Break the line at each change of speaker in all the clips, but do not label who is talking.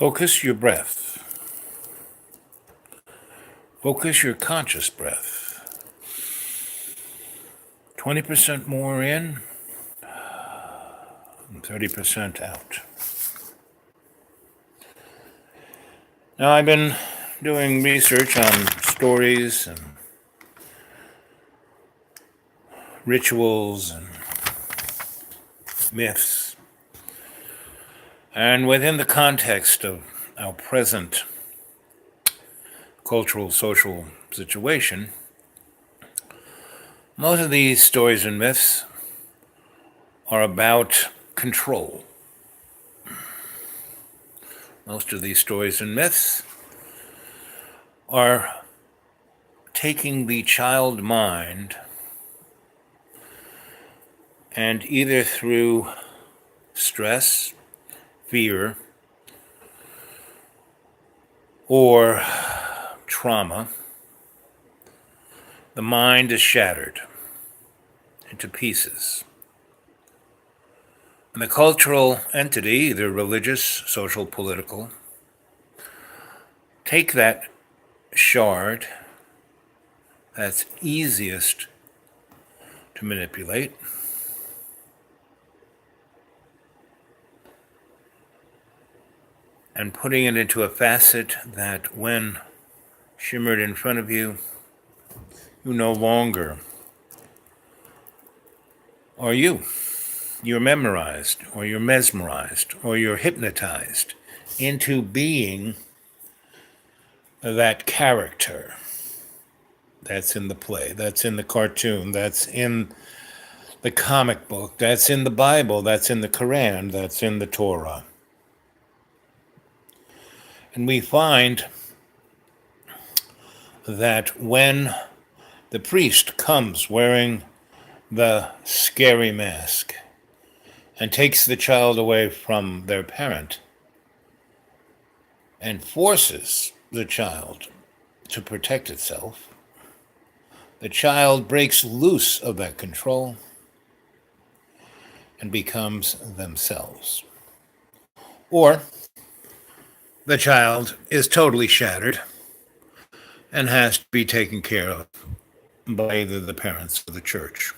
Focus your breath. Focus your conscious breath. 20% more in and 30% out. Now, I've been doing research on stories and rituals and myths. And within the context of our present cultural, social situation, most of these stories and myths are about control. Most of these stories and myths are taking the child mind and either through stress, fear, or trauma, the mind is shattered into pieces. And the cultural entity, either religious, social, political, take that shard that's easiest to manipulate and putting it into a facet that, when shimmered in front of you, you no longer are you. You're memorized, or you're mesmerized, or you're hypnotized into being that character that's in the play, that's in the cartoon, that's in the comic book, that's in the Bible, that's in the Quran, that's in the Torah. And we find that when the priest comes wearing the scary mask and takes the child away from their parent and forces the child to protect itself, the child breaks loose of that control and becomes themselves. Or the child is totally shattered and has to be taken care of by either the parents or the church.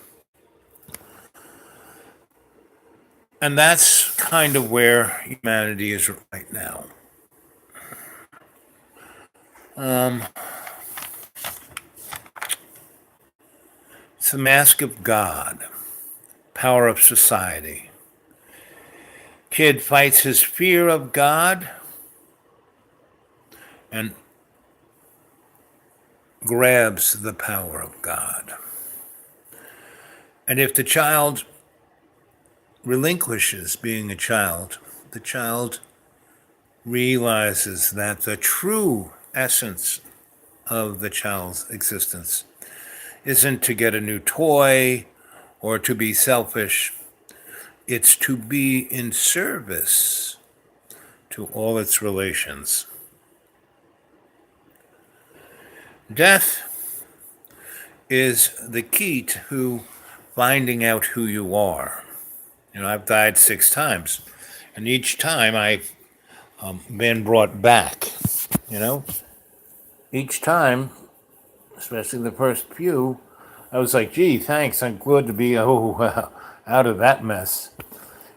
And that's kind of where humanity is right now. It's the mask of God, power of society. Kid fights his fear of God and grabs the power of God. And if the child relinquishes being a child, the child realizes that the true essence of the child's existence isn't to get a new toy or to be selfish. It's to be in service to all its relations. Death is the key to finding out who you are. I've died 6 times, and each time I've been brought back. Each time, especially the first few, I was like, gee, thanks, I'm glad to be out of that mess.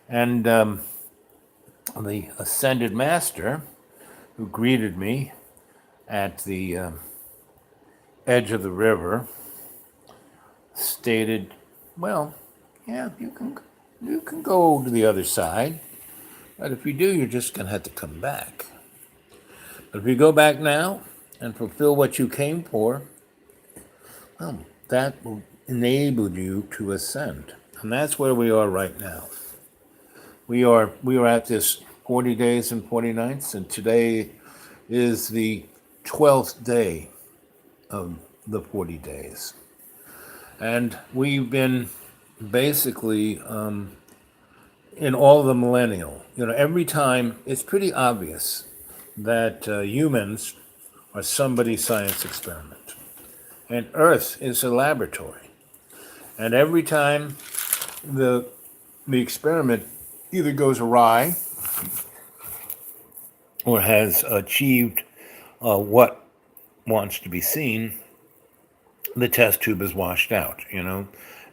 And the ascended master who greeted me at the edge of the river stated, well, yeah, you can go to the other side, but if you do, you're just going to have to come back. But if you go back now and fulfill what you came for, well, that will enable you to ascend. And that's where we are right now. We are at this 40 days and 40 nights, and today is the 12th day of the 40 days. And we've been basically in all the millennial. Every time, it's pretty obvious that humans are somebody's science experiment. And Earth is a laboratory. And every time the experiment either goes awry or has achieved what wants to be seen, the test tube is washed out.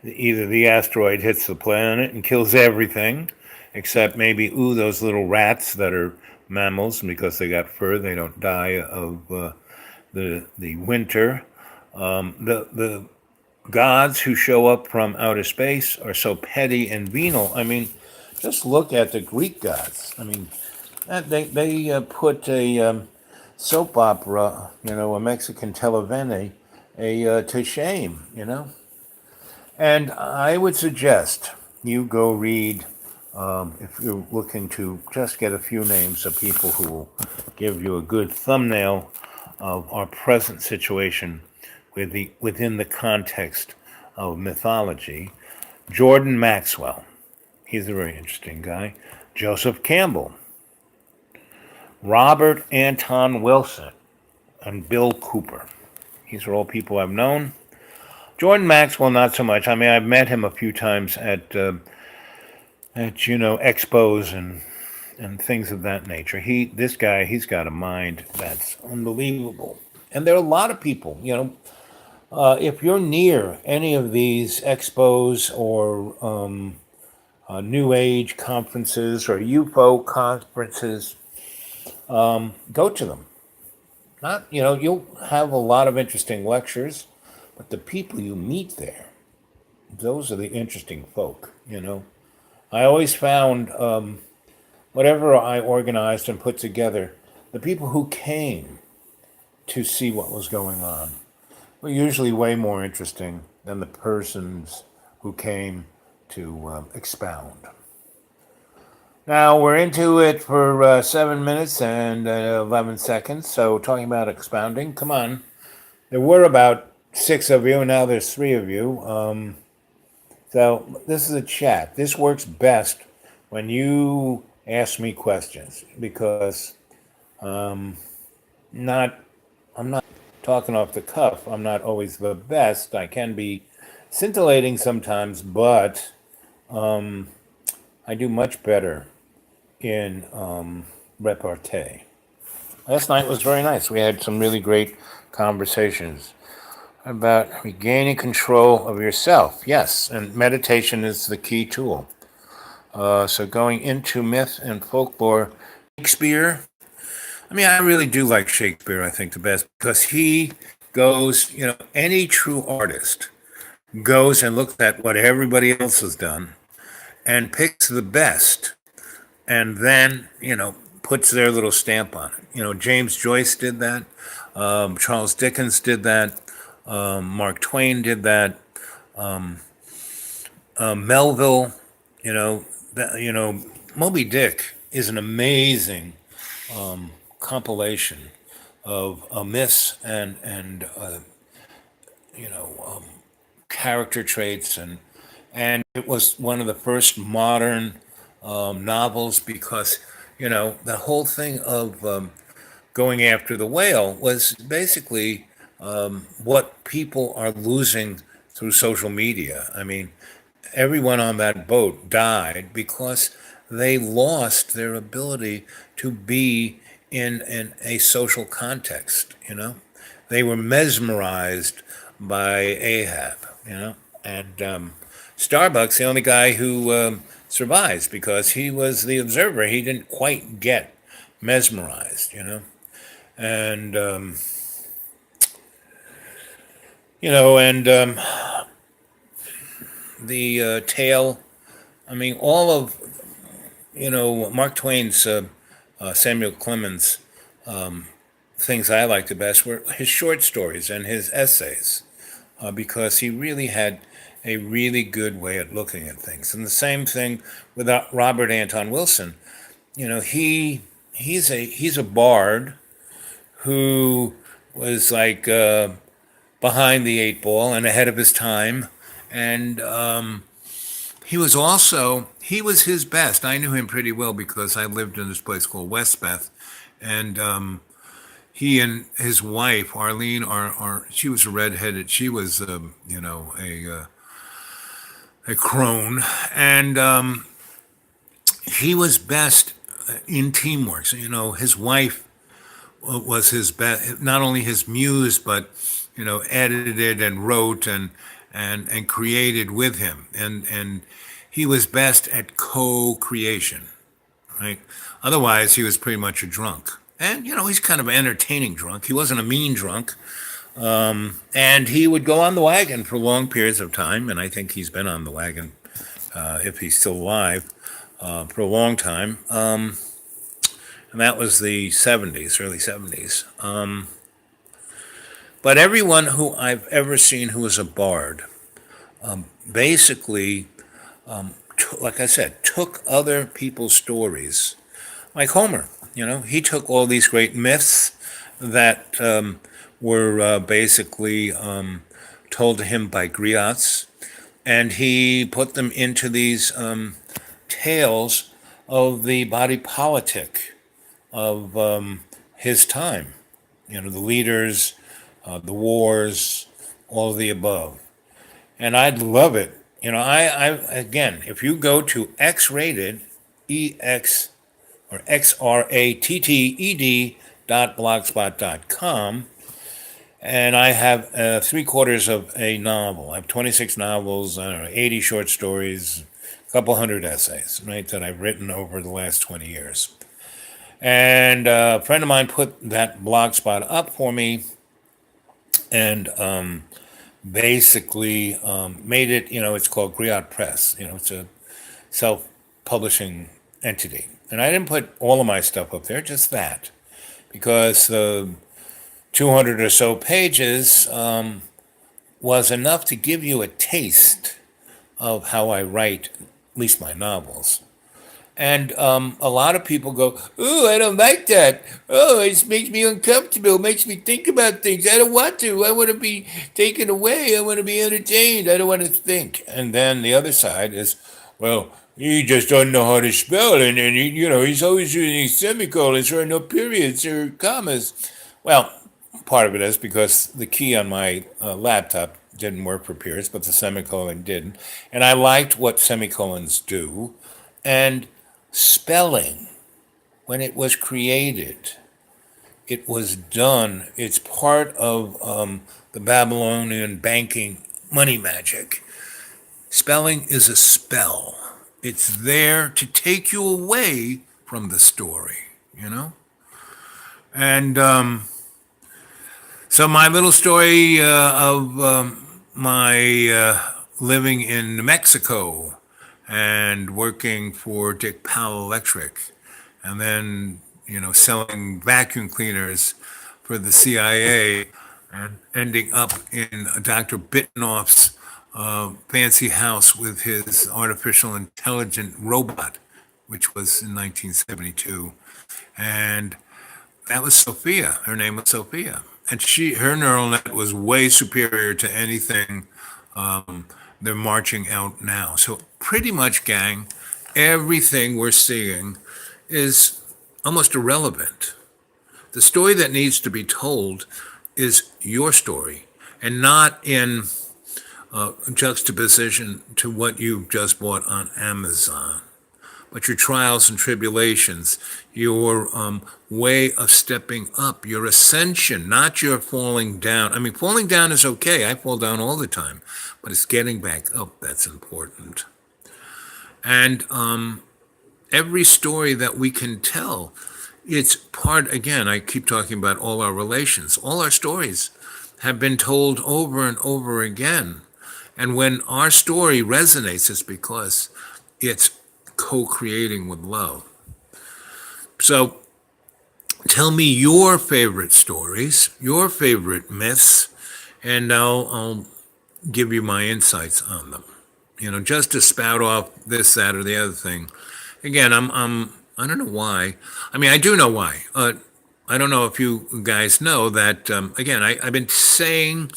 Either the asteroid hits the planet and kills everything, except maybe those little rats that are mammals, and because they got fur, they don't die of the winter. The gods who show up from outer space are so petty and venal. I mean, just look at the Greek gods. I mean, they put a soap opera, a Mexican telenovela, to shame, And I would suggest you go read, if you're looking to just get a few names of people who will give you a good thumbnail of our present situation within the context of mythology. Jordan Maxwell, he's a very interesting guy. Joseph Campbell, Robert Anton Wilson, and Bill Cooper. These are all people I've known. Jordan Maxwell, not so much. I mean, I've met him a few times at expos and things of that nature. This guy, he's got a mind that's unbelievable. And there are a lot of people, if you're near any of these expos or New Age conferences or UFO conferences, go to them. Not, you'll have a lot of interesting lectures, but the people you meet there, those are the interesting folk. I always found whatever I organized and put together, the people who came to see what was going on were usually way more interesting than the persons who came to expound. Now we're into it for 7 minutes and 11 seconds. So talking about expounding, come on. There were about 6 of you, and now there's 3 of you. So this is a chat. This works best when you ask me questions because not I'm not talking off the cuff. I'm not always the best. I can be scintillating sometimes, but I do much better in repartee. Last night was very nice. We had some really great conversations about regaining control of yourself. Yes, and meditation is the key tool. So going into myth and folklore, Shakespeare. I mean, I really do like Shakespeare, I think, the best because he goes, any true artist goes and looks at what everybody else has done and picks the best and then, puts their little stamp on it. James Joyce did that. Charles Dickens did that. Mark Twain did that. Melville, Moby Dick is an amazing compilation of myths and character traits and it was one of the first modern novels because the whole thing of going after the whale was basically what people are losing through social media. I mean, everyone on that boat died because they lost their ability to be in a social context. They were mesmerized by Ahab. And Starbucks, the only guy who survives because he was the observer. He didn't quite get mesmerized. And and the tale. I mean, all of Mark Twain's Samuel Clemens things I liked the best were his short stories and his essays, because he really had a really good way of looking at things. And the same thing with Robert Anton Wilson. He's a bard who was like behind the 8 ball and ahead of his time, and he was his best. I knew him pretty well because I lived in this place called Westbeth, and he and his wife Arlene she was a redheaded. She was a crone, and he was best in teamwork. So, his wife was his best, not only his muse, but edited and wrote and created with him, and he was best at co-creation, right? Otherwise, he was pretty much a drunk, and he's kind of an entertaining drunk. He wasn't a mean drunk, and he would go on the wagon for long periods of time, and I think he's been on the wagon, if he's still alive, for a long time. And that was the 70s, early 70s. But everyone who I've ever seen who was a bard basically, like I said, took other people's stories, like Homer. He took all these great myths that were basically told to him by griots, and he put them into these tales of the body politic of his time. The leaders, the wars, all of the above. And I'd love it. I again, if you go to X-rated, EX or XRATTED.blogspot.com, and I have three-quarters of a novel. I have 26 novels, I don't know, 80 short stories, a couple hundred essays, right, that I've written over the last 20 years. And a friend of mine put that blogspot up for me, and basically made it, it's called Griot Press. It's a self-publishing entity. And I didn't put all of my stuff up there, just that, because the 200 or so pages was enough to give you a taste of how I write, at least my novels. And a lot of people go, "Oh, I don't like that. Oh, it makes me uncomfortable. It makes me think about things. I don't want to. I want to be taken away. I want to be entertained. I don't want to think." And then the other side is, well, he just doesn't know how to spell, and he's always using semicolons or no periods or commas. Well, part of it is because the key on my laptop didn't work for periods, but the semicolon didn't. And I liked what semicolons do. And spelling, when it was created, it was done. It's part of the Babylonian banking money magic. Spelling is a spell. It's there to take you away from the story. And so my little story of my living in New Mexico and working for Dick Powell Electric, and then selling vacuum cleaners for the CIA, and ending up in Dr. Bittenoff's fancy house with his artificial intelligent robot, which was in 1972, and that was Sophia. Her name was Sophia, and her neural net was way superior to anything they're marching out now. So pretty much, gang, everything we're seeing is almost irrelevant. The story that needs to be told is your story, and not in juxtaposition to what you've just bought on Amazon. But your trials and tribulations, your way of stepping up, your ascension, not your falling down. I mean, falling down is okay. I fall down all the time, but it's getting back up that's important. And every story that we can tell, it's part, again, I keep talking about all our relations. All our stories have been told over and over again. And when our story resonates, it's because it's co-creating with love. So tell me your favorite stories, your favorite myths, and I'll give you my insights on them. Just to spout off this, that, or the other thing. Again, I don't know why. I mean, I do know why. I don't know if you guys know that, again, I've been saying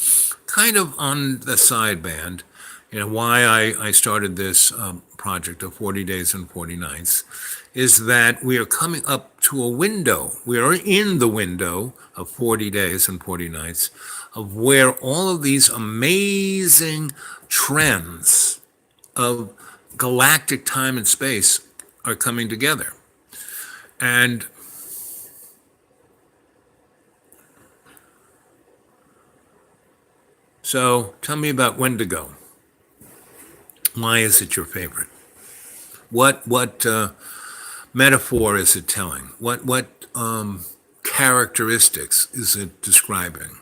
kind of on the sideband, why I started this project of 40 Days and 40 Nights, is that we are coming up to a window. We are in the window of 40 Days and 40 Nights of where all of these amazing trends of galactic time and space are coming together. And so tell me about Wendigo. Why is it your favorite? What metaphor is it telling? What characteristics is it describing?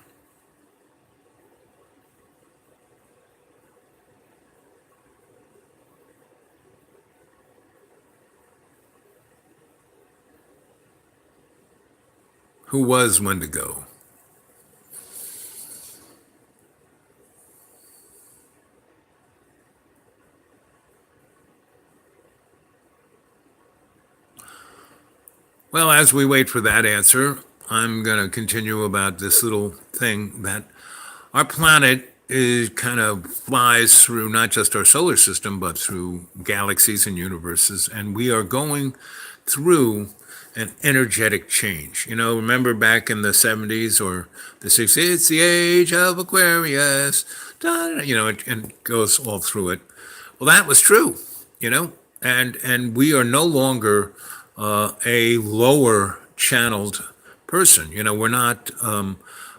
Who was Wendigo? Well, as we wait for that answer, I'm going to continue about this little thing that our planet is kind of flies through not just our solar system, but through galaxies and universes. And we are going through an energetic change. Remember back in the 70s or the 60s, it's the age of Aquarius, and it goes all through it. Well, that was true, you know, and we are no longer a lower channeled person. We're not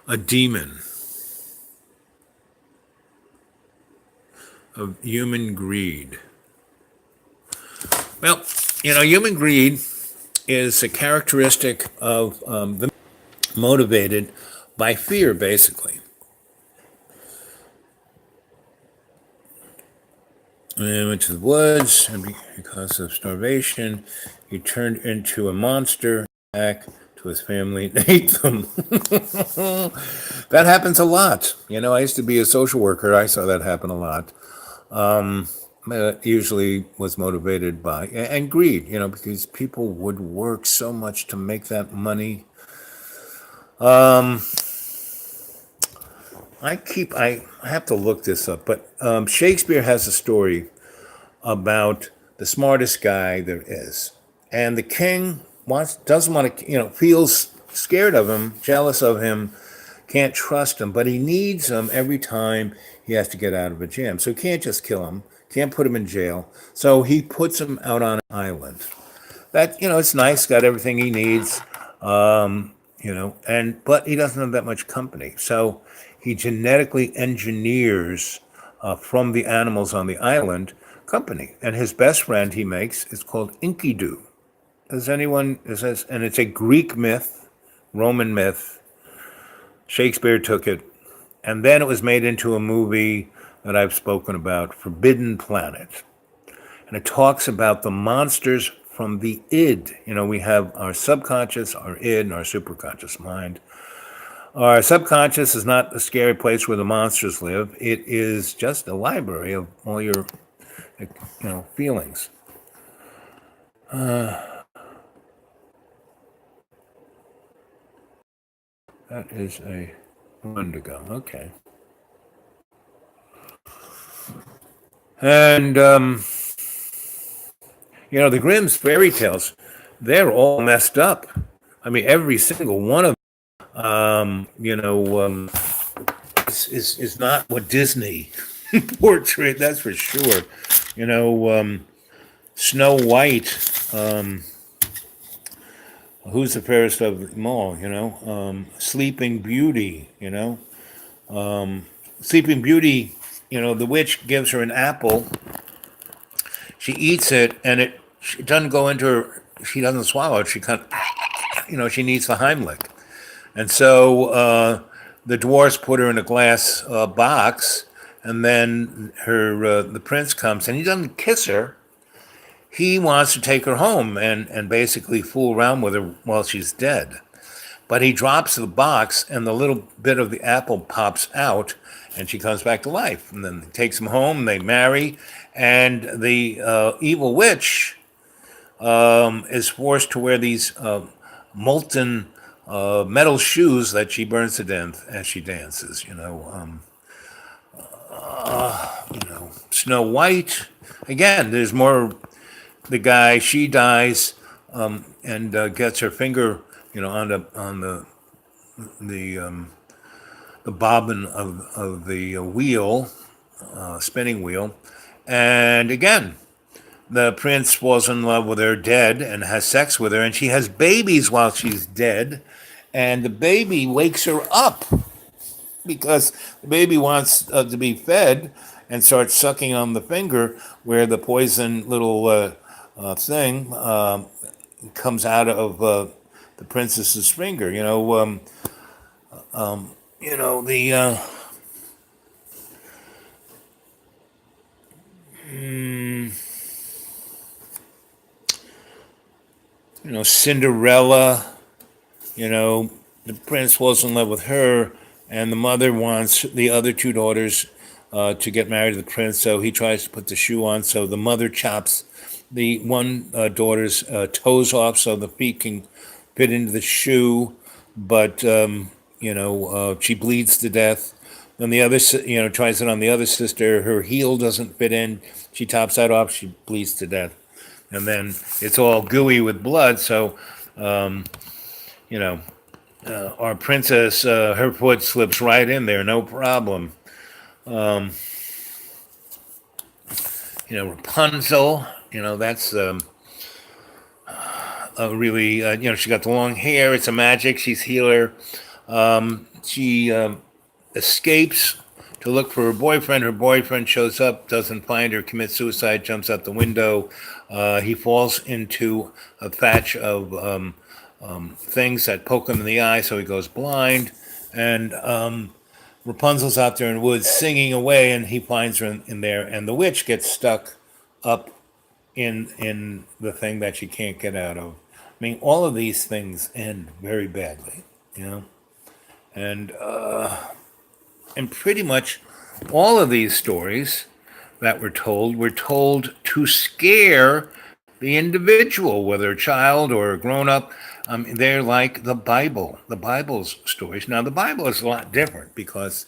a demon of human greed. Well, human greed is a characteristic of the motivated by fear, basically. And he went to the woods, and because of starvation, he turned into a monster, back to his family, and ate them. That happens a lot. I used to be a social worker. I saw that happen a lot. It usually was motivated by and greed, because people would work so much to make that money. I have to look this up, but Shakespeare has a story about the smartest guy there is, and the king doesn't want to, feels scared of him, jealous of him, can't trust him, but he needs him every time he has to get out of a jam. So he can't just kill him, can't put him in jail. So he puts him out on an island. That it's nice, got everything he needs, but he doesn't have that much company. So he genetically engineers from the animals on the island company, and his best friend he makes is called Enkidu. And it's a Greek myth, Roman myth. Shakespeare took it, and then it was made into a movie that I've spoken about, Forbidden Planet. And it talks about the monsters from the id. We have our subconscious, our id, and our superconscious mind. Our subconscious is not a scary place where the monsters live. It is just a library of all your, feelings. That is a Wendigo. Okay. And the Grimm's fairy tales, they're all messed up. I mean, every single one of is not what Disney portrayed. That's for sure. Snow White. Who's the fairest of them all? Sleeping Beauty. Sleeping Beauty. The witch gives her an apple. She eats it, and it doesn't go into her. She doesn't swallow it. She kind of, she needs the Heimlich. And so the dwarfs put her in a glass box, and then the prince comes, and he doesn't kiss her. He wants to take her home and basically fool around with her while she's dead. But he drops the box, and the little bit of the apple pops out, and she comes back to life. And then he takes him home, they marry, and the evil witch is forced to wear these molten metal shoes that she burns to death as she dances. Snow White. Again, there's more. The guy, she dies, and gets her finger, on the bobbin of the wheel, spinning wheel, and again, the prince falls in love with her dead and has sex with her, and she has babies while she's dead, and the baby wakes her up because the baby wants to be fed and starts sucking on the finger where the poison little thing comes out of the princess's finger. The Cinderella. You know, the prince falls in love with her, and the mother wants the other two daughters to get married to the prince. So he tries to put the shoe on. So the mother chops the one daughter's toes off so the feet can fit into the shoe, but she bleeds to death. Then the other, tries it on the other sister. Her heel doesn't fit in. She tops that off. She bleeds to death, and then it's all gooey with blood. So, you know, our princess, her foot slips right in there, no problem. Rapunzel, that's a really, she got the long hair. It's a magic. She's healer. She escapes to look for her boyfriend. Her boyfriend shows up, doesn't find her, commits suicide, jumps out the window. He falls into a thatch of things that poke him in the eye, so he goes blind. And Rapunzel's out there in the woods singing away, and he finds her in there, and the witch gets stuck up in the thing that she can't get out of. I mean, all of these things end very badly, and pretty much all of these stories that were told to scare the individual, whether a child or a grown up. They're like the Bible, the Bible's stories. Now, the Bible is a lot different because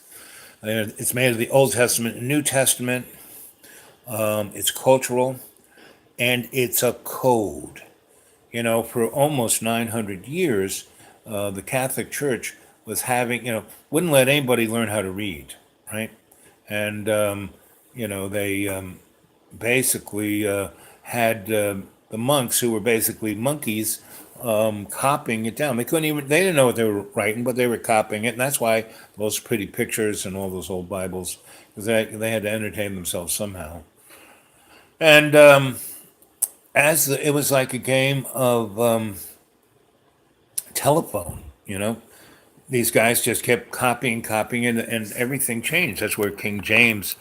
it's made of the Old Testament and New Testament. It's cultural, and it's a code. For almost 900 years, the Catholic Church was wouldn't let anybody learn how to read, right? And, they basically had the monks, who were basically monkeys, copying it down. They didn't know what they were writing, but they were copying it. And that's why those pretty pictures and all those old Bibles, because they had to entertain themselves somehow. And it was like a game of telephone, these guys just kept copying, and everything changed. That's where King James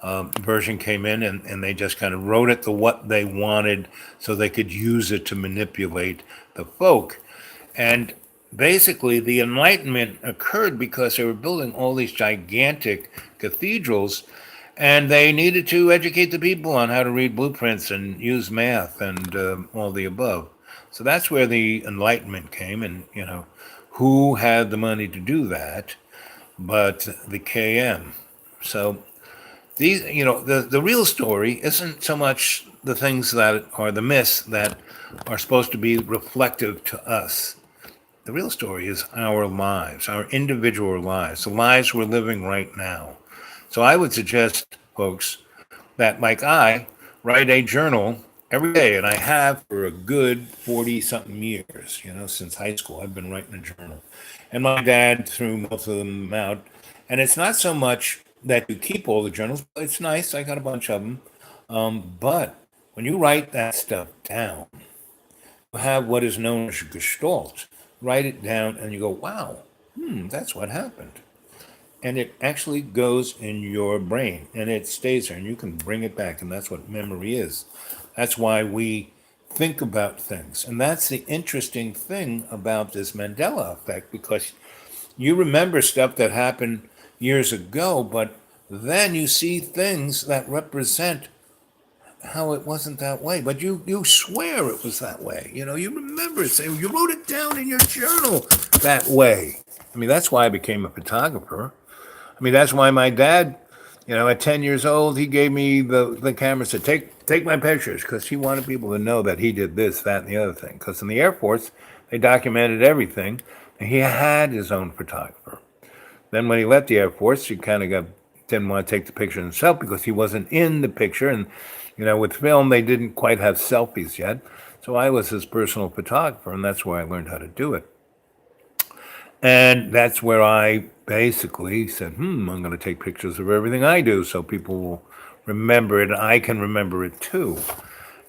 version came in, and they just kind of wrote it to what they wanted so they could use it to manipulate the folk. And basically, the Enlightenment occurred because they were building all these gigantic cathedrals, and they needed to educate the people on how to read blueprints and use math and all the above. So that's where the Enlightenment came, and who had the money to do that but the KM. So these, the real story isn't so much the things that are the myths that are supposed to be reflective to us. The real story is our lives, our individual lives, the lives we're living right now. So I would suggest, folks, that like I write a journal every day, and I have for a good 40 something years, since high school. I've been writing a journal. And my dad threw most of them out. And it's not so much that you keep all the journals, but it's nice. I got a bunch of them. But when you write that stuff down, you have what is known as a gestalt. Write it down, and you go, wow, that's what happened. And it actually goes in your brain, and it stays there, and you can bring it back, and that's what memory is. That's why we think about things. And that's the interesting thing about this Mandela effect, because you remember stuff that happened years ago, but then you see things that represent how it wasn't that way. But you swear it was that way. You remember it. Say, you wrote it down in your journal that way. I mean, that's why I became a photographer. I mean, that's why my dad, at 10 years old, he gave me the camera, said, take my pictures, because he wanted people to know that he did this, that, and the other thing. Because in the Air Force, they documented everything, and he had his own photographer. Then when he left the Air Force, he kind of got didn't want to take the picture himself because he wasn't in the picture. And, with film, they didn't quite have selfies yet. So I was his personal photographer, and that's where I learned how to do it. And that's where I basically said, I'm going to take pictures of everything I do so people will remember it and I can remember it too.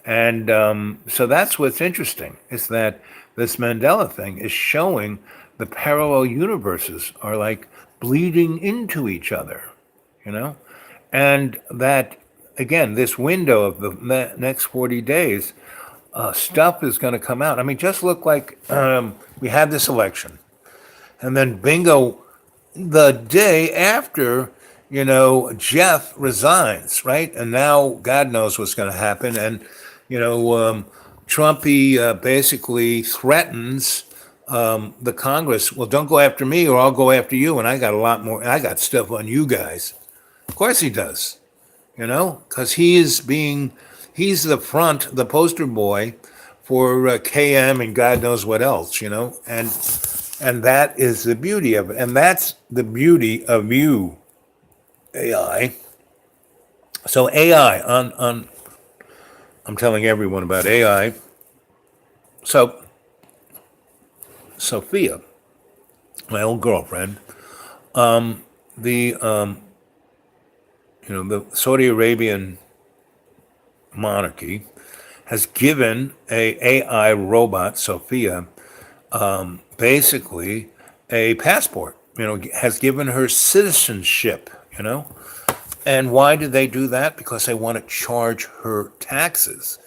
And so that's what's interesting, is that this Mandela thing is showing the parallel universes are like bleeding into each other, you know? And that, again, this window of the next 40 days, stuff is going to come out. I mean, just look like we had this election. And then bingo, the day after, Jeff resigns, right? And now God knows what's going to happen. And, Trumpy basically threatens the Congress, well, don't go after me or I'll go after you. And I got a lot more, I got stuff on you guys. Of course he does, because he's the poster boy for KM and God knows what else, and that is the beauty of it. And that's the beauty of you, AI. So AI, I'm telling everyone about AI. So Sophia, my old girlfriend, the the Saudi Arabian monarchy has given a AI robot, Sophia, basically a passport, has given her citizenship, And why did they do that? Because they want to charge her taxes.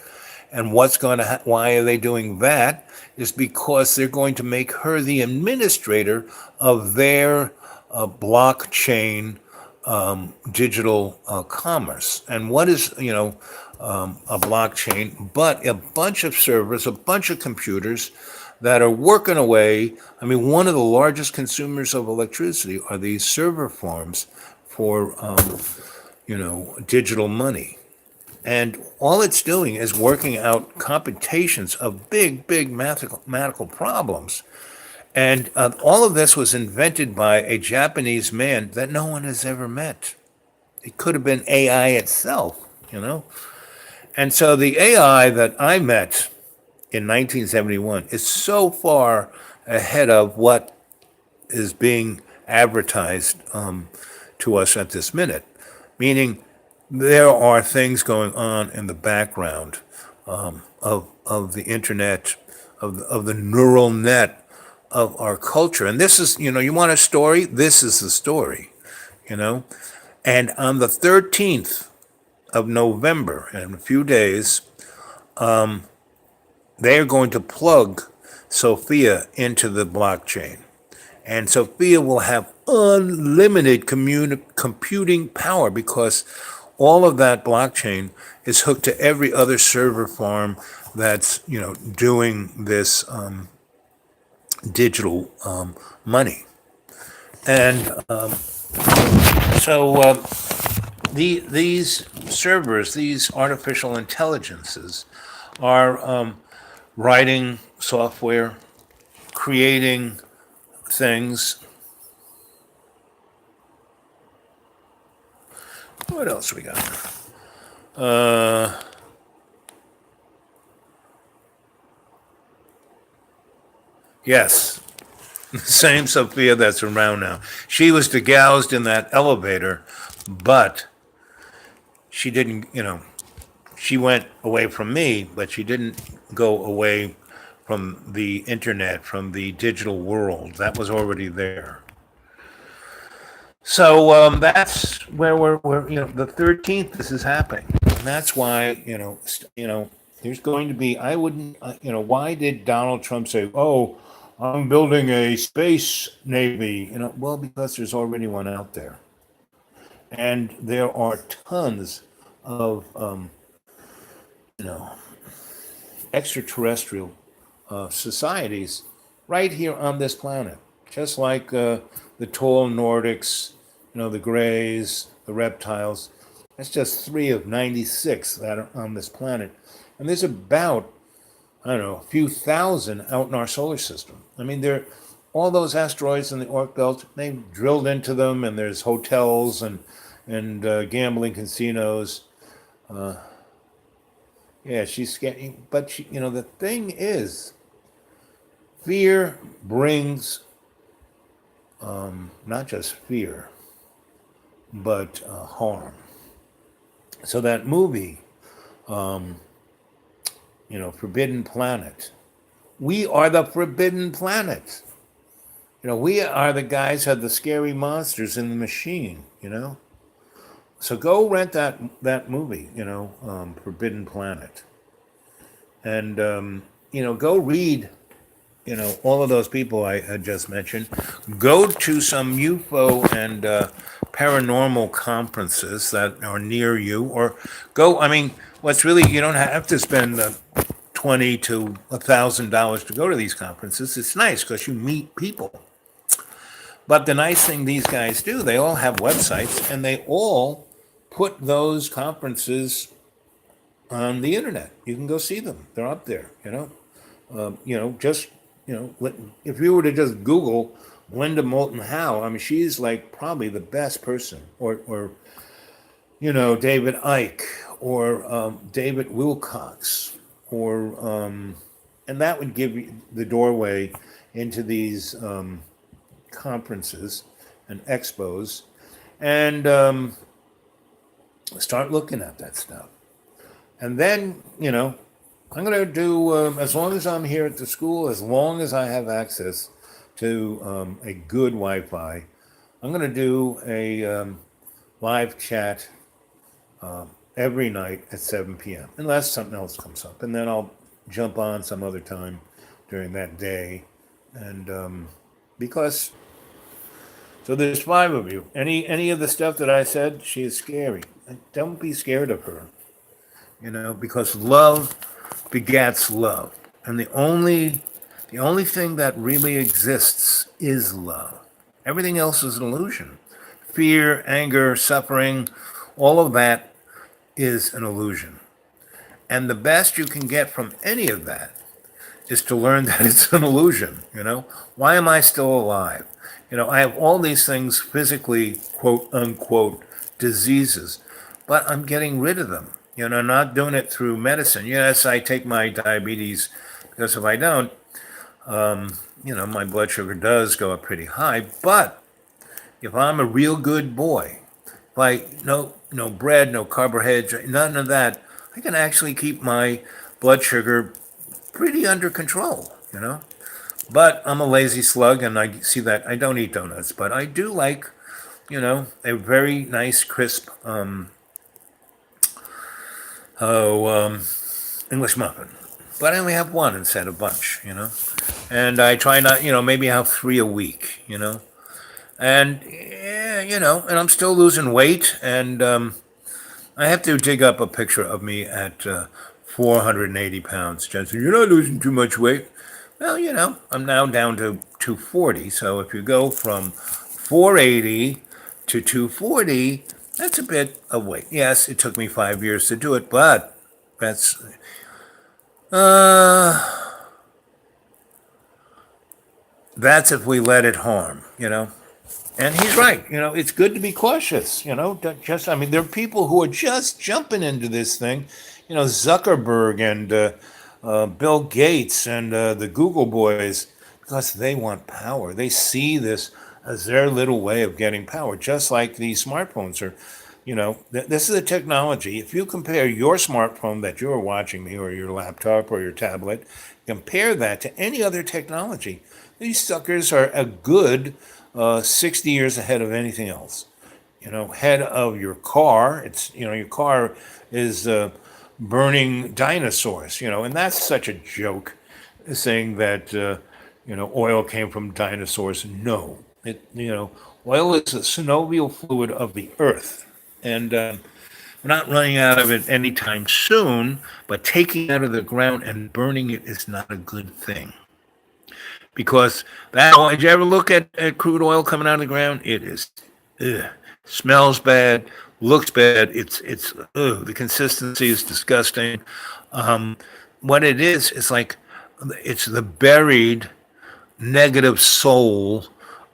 And why are they doing that? Is because they're going to make her the administrator of their blockchain digital commerce. And what is, a blockchain? But a bunch of servers, a bunch of computers that are working away. I mean, one of the largest consumers of electricity are these server farms for, digital money. And all it's doing is working out computations of big, big mathematical problems. And all of this was invented by a Japanese man that no one has ever met. It could have been AI itself, And so the AI that I met in 1971 is so far ahead of what is being advertised to us at this minute, meaning there are things going on in the background of the internet, of the neural net of our culture. And this is, you want a story? This is the story, And on the 13th of November, in a few days, they're going to plug Sophia into the blockchain. And Sophia will have unlimited computing power because all of that blockchain is hooked to every other server farm that's, doing this digital money. And so these servers, these artificial intelligences, are writing software, creating things. What else we got? Yes, the same Sophia that's around now. She was degoused in that elevator, but she didn't, she went away from me, but she didn't go away from the internet, from the digital world. That was already there. So that's where we're, the 13th, this is happening. And that's why, there's going to be, I wouldn't, why did Donald Trump say, oh, I'm building a space navy? Well, because there's already one out there. And there are tons of, extraterrestrial societies right here on this planet. Just like the tall Nordics, the Greys, the reptiles. That's just 3 of 96 that are on this planet. And there's about, a few thousand out in our solar system. I mean, all those asteroids in the Oort belt, they've drilled into them, and there's hotels and, and gambling casinos. Yeah, she's scared. But the thing is, fear brings not just fear, but harm. So that movie, Forbidden Planet, we are the Forbidden Planet. We are the guys who are the scary monsters in the machine. So go rent that movie. Forbidden Planet, and go read. All of those people I had just mentioned. Go to some UFO and paranormal conferences that are near you, or go. I mean, what's really you don't have to spend $20 to $1,000 to go to these conferences. It's nice because you meet people. But the nice thing these guys do, they all have websites and they all put those conferences on the internet. You can go see them. They're up there, just, if you were to just Google Linda Moulton Howe, I mean, she's like probably the best person, or David Icke, or David Wilcox, or, and that would give you the doorway into these conferences and expos, and start looking at that stuff. And then, I'm going to do, as long as I'm here at the school, as long as I have access to a good Wi Fi, I'm going to do a live chat every night at 7 p.m., unless something else comes up. And then I'll jump on some other time during that day. And because so there's five of you. Any of the stuff that I said, she is scary. Don't be scared of her. Because love begats love. And the only thing that really exists is love. Everything else is an illusion. Fear, anger, suffering, all of that is an illusion. And the best you can get from any of that is to learn that it's an illusion. Why am I still alive? I have all these things physically, quote unquote, diseases, but I'm getting rid of them. Not doing it through medicine. Yes, I take my diabetes because if I don't, my blood sugar does go up pretty high. But if I'm a real good boy, like no bread, no carbohydrates, none of that, I can actually keep my blood sugar pretty under control. But I'm a lazy slug, and I see that I don't eat donuts, but I do like, a very nice, crisp, English muffin. But I only have one instead of a bunch. And I try not, maybe have three a week. And, yeah, and I'm still losing weight, and I have to dig up a picture of me at 480 pounds. Jensen, you're not losing too much weight. Well, I'm now down to 240. So if you go from 480 to 240, that's a bit of weight. Yes, it took me 5 years to do it, but that's uh, that's if we let it harm. And he's right. It's good to be cautious. I mean, there are people who are just jumping into this thing. Zuckerberg and Bill Gates and the Google boys, because they want power. They see this as their little way of getting power, just like these smartphones are. This is a technology. If you compare your smartphone that you're watching me, or your laptop, or your tablet, compare that to any other technology, these suckers are a good 60 years ahead of anything else. Head of your car. Your car is burning dinosaurs. And that's such a joke, saying that oil came from dinosaurs. No, oil is the synovial fluid of the earth, and we're not running out of it anytime soon. But taking it out of the ground and burning it is not a good thing. Because that oil, did you ever look at crude oil coming out of the ground? It is, ugh, smells bad, looks bad. It's the consistency is disgusting. Um, what it is like it's the buried negative soul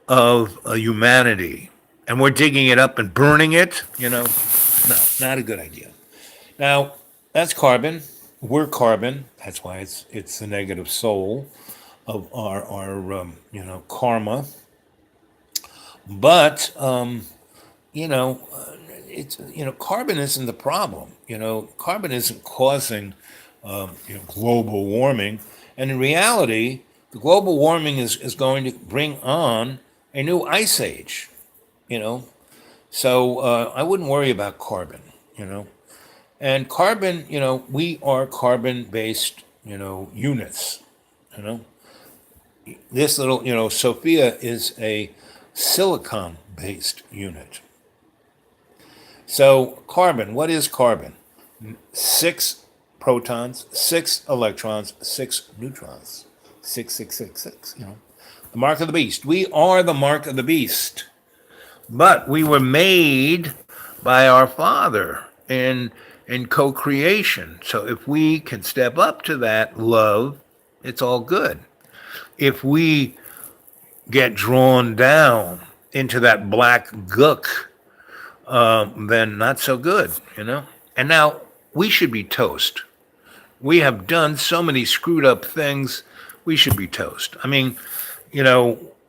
of humanity. and we're digging it up and burning it, no, not a good idea. Now, that's carbon. We're carbon. That's why it's the negative soul of our karma. But you know, it's carbon isn't the problem. Carbon isn't causing global warming, and in reality, the global warming is going to bring on a new ice age. You know, so I wouldn't worry about carbon. And carbon, we are carbon-based, units. You know, this little, Sophia is a silicon-based unit. So carbon, what is carbon? 6 protons, 6 electrons, 6 neutrons. 6, 6, 6, 6. The mark of the beast. We are the mark of the beast. But we were made by our Father in co-creation. So if we can step up to that love, it's all good. If we get drawn down into that black gook, then not so good, And now we should be toast. We have done so many screwed up things. We should be toast. I mean,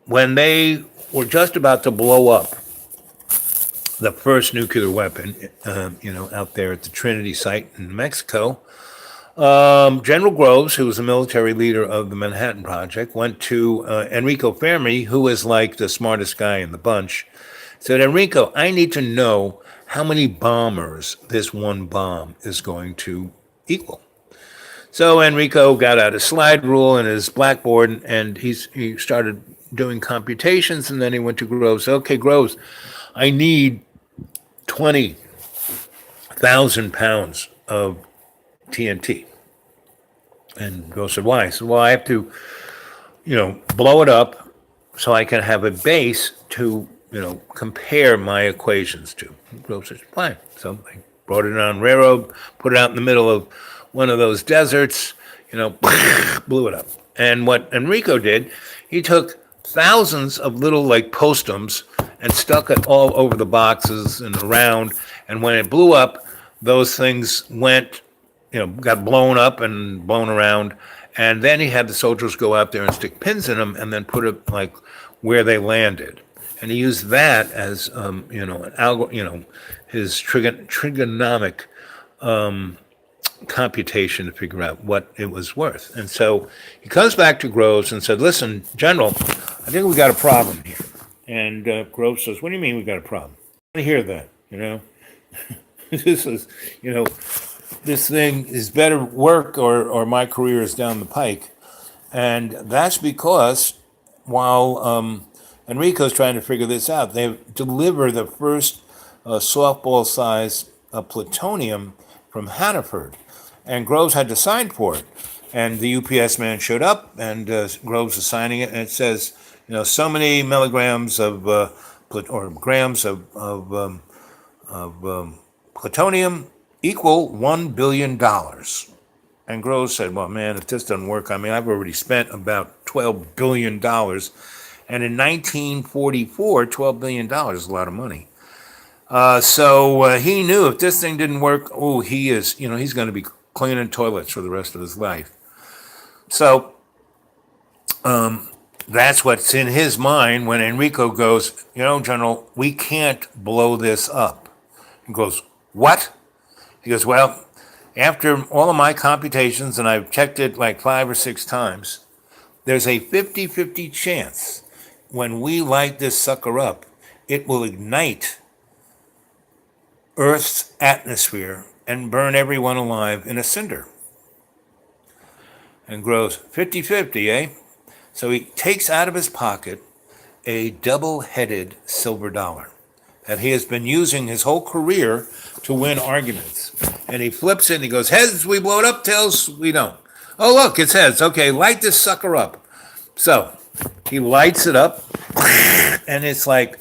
when they were just about to blow up the first nuclear weapon, out there at the Trinity site in Mexico, General Groves, who was the military leader of the Manhattan Project, went to Enrico Fermi, who is like the smartest guy in the bunch, said, Enrico, I need to know how many bombers this one bomb is going to equal. So Enrico got out a slide rule and his blackboard, and he started doing computations, and then he went to Groves. Okay, Groves, I need 20,000 pounds of TNT. And Groves said, why? He said, well, I have to, blow it up so I can have a base to, compare my equations to. Groves said, fine. So they brought it on railroad, put it out in the middle of one of those deserts, blew it up. And what Enrico did, he took thousands of little like postums and stuck it all over the boxes and around. And when it blew up, those things went, got blown up and blown around. And then he had the soldiers go out there and stick pins in them and then put it like where they landed. And he used that as, his trigonomic computation to figure out what it was worth. And so he comes back to Groves and said, listen, General, I think we got a problem here. And Groves says, what do you mean we got a problem? I hear that, This is, this thing is better work or my career is down the pike. And that's because while Enrico's trying to figure this out, they deliver the first softball size plutonium from Hannaford. And Groves had to sign for it. And the UPS man showed up, and Groves is signing it, and it says, so many milligrams of or grams of plutonium equal $1 billion. And Groves said, well, man, if this doesn't work, I've already spent about $12 billion. And in 1944, $12 billion is a lot of money. So he knew if this thing didn't work, he's going to be cleaning toilets for the rest of his life. So that's what's in his mind when Enrico goes, General, we can't blow this up. He goes, what? He goes, well, after all of my computations, and I've checked it like 5 or 6 times, there's a 50-50 chance when we light this sucker up, it will ignite Earth's atmosphere and burn everyone alive in a cinder. And Groves, 50-50, eh? So he takes out of his pocket a double-headed silver dollar that he has been using his whole career to win arguments. And he flips it and he goes, heads, we blow it up, tails, we don't. Oh, look, it's heads. Okay, light this sucker up. So he lights it up, and it's like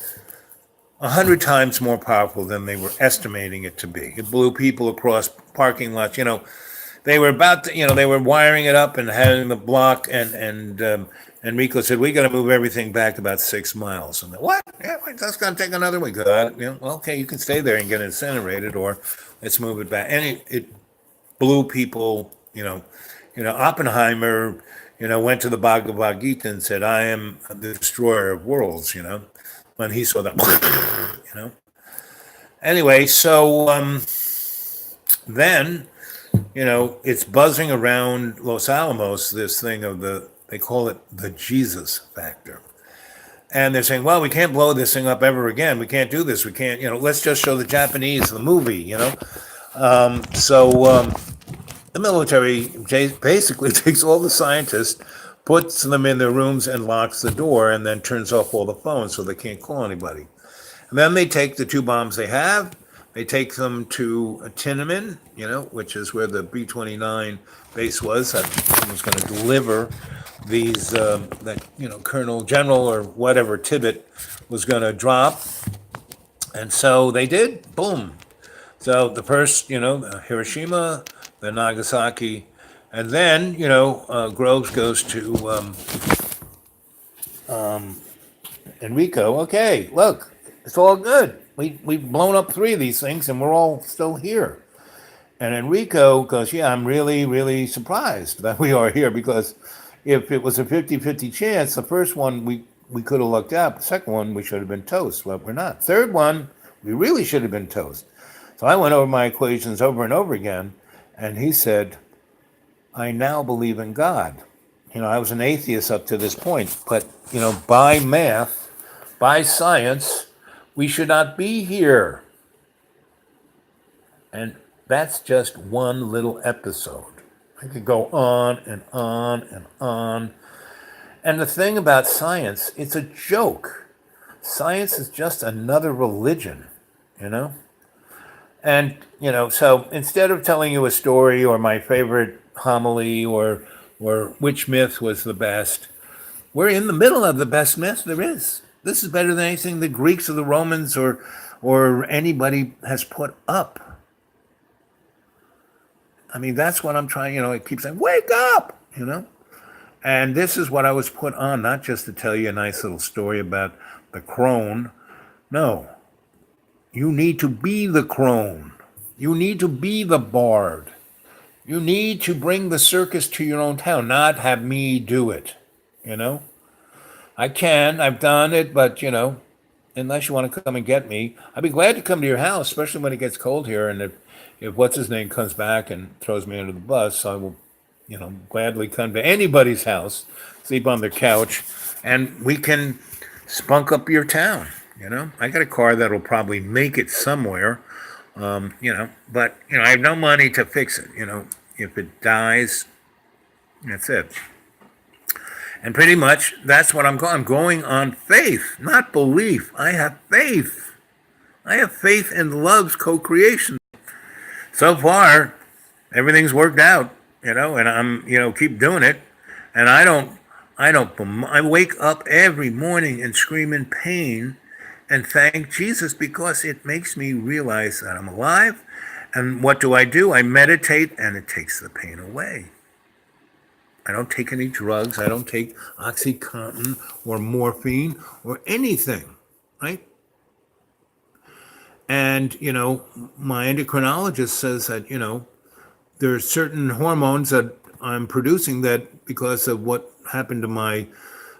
100 times more powerful than they were estimating it to be. It blew people across parking lots. They were about to, they were wiring it up and having the block, and Enrico said, we got to move everything back about 6 miles. And what? Yeah, that's going to take another week. Well, okay, you can stay there and get incinerated, or let's move it back. And it blew people, Oppenheimer, went to the Bhagavad Gita and said, I am the destroyer of worlds, when he saw that, you know. Anyway, so then, it's buzzing around Los Alamos, this thing of they call it the Jesus factor. And they're saying, well, we can't blow this thing up ever again. We can't do this. We can't, let's just show the Japanese the movie. So the military basically takes all the scientists, puts them in their rooms and locks the door, and then turns off all the phones so they can't call anybody. And then they take the 2 bombs they have, they take them to Tiananmen, which is where the B-29 base was. That was going to deliver these, Colonel General or whatever Tibbet was going to drop. And so they did, boom. So the first, Hiroshima, then Nagasaki, and then, Groves goes to Enrico. Okay, look, it's all good. We've blown up 3 of these things and we're all still here. And Enrico goes, yeah, I'm really, really surprised that we are here, because if it was a 50-50 chance, the first one we could have looked at. The second one, we should have been toast, but we're not. Third one, we really should have been toast. So I went over my equations over and over again, and he said, I now believe in God. I was an atheist up to this point, but, by math, by science, we should not be here. And that's just one little episode. I could go on and on and on. And the thing about science, it's a joke. Science is just another religion, And, so instead of telling you a story or my favorite homily or which myth was the best, we're in the middle of the best myth there is. This is better than anything the Greeks or the Romans or anybody has put up. I mean, that's what I'm trying, it keeps saying, wake up, And this is what I was put on, not just to tell you a nice little story about the crone. No, you need to be the crone. You need to be the bard. You need to bring the circus to your own town, not have me do it, I've done it, but, unless you want to come and get me, I'd be glad to come to your house, especially when it gets cold here. And if what's-his-name comes back and throws me under the bus, I will, gladly come to anybody's house, sleep on their couch, and we can spunk up your town, I got a car that'll probably make it somewhere, but, I have no money to fix it, If it dies, that's it. And pretty much that's what I'm going. I'm going on faith, not belief. I have faith. I have faith in love's co-creation. So far, everything's worked out, and I'm, keep doing it. And I wake up every morning and scream in pain and thank Jesus, because it makes me realize that I'm alive. And what do? I meditate, and it takes the pain away. I don't take any drugs. I don't take OxyContin or morphine or anything, right? And, my endocrinologist says that, there are certain hormones that I'm producing that, because of what happened to my,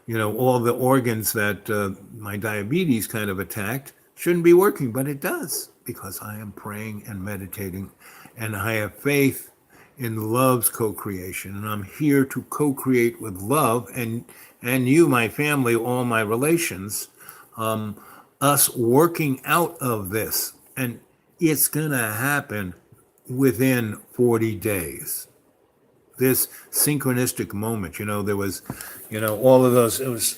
all the organs that my diabetes kind of attacked, shouldn't be working, but it does, because I am praying and meditating, and I have faith in love's co-creation, and I'm here to co-create with love, and you, my family, all my relations, us working out of this, and it's gonna happen within 40 days. This synchronistic moment, there was, all of those, it was,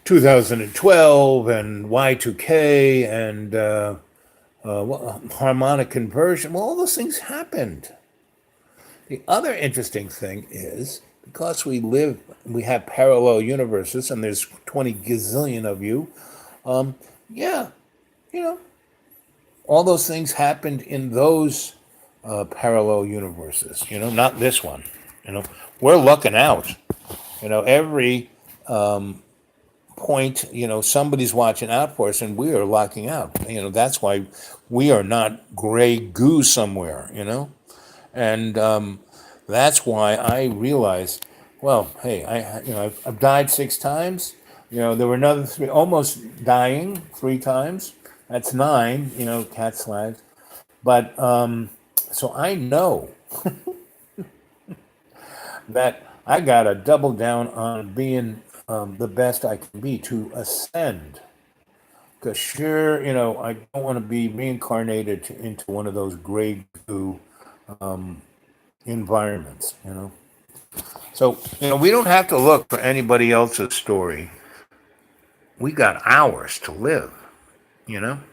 2012 and Y2K and harmonic conversion. Well, all those things happened. The other interesting thing is, because we have parallel universes, and there's 20 gazillion of you, all those things happened in those parallel universes, not this one. We're looking out. Every point, somebody's watching out for us and we are locking out. That's why we are not gray goo somewhere, And that's why I realized, well, hey, I've died 6 times. There were another three, almost dying 3 times. That's nine, cat's lives. But so I know that I got to double down on being the best I can be to ascend. Because sure, I don't want to be reincarnated into one of those gray goo environments. So, we don't have to look for anybody else's story. We got ours to live.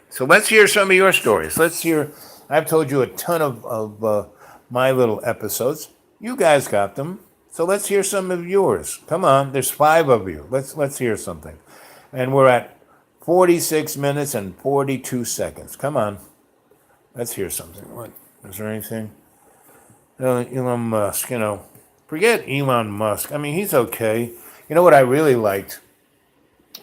So let's hear some of your stories. Let's hear, I've told you a ton of my little episodes. You guys got them. So let's hear some of yours. Come on, there's 5 of you. Let's hear something. And we're at 46 minutes and 42 seconds. Come on. Let's hear something. What? Is there anything? Elon Musk, forget Elon Musk. I mean, he's okay. You know what I really liked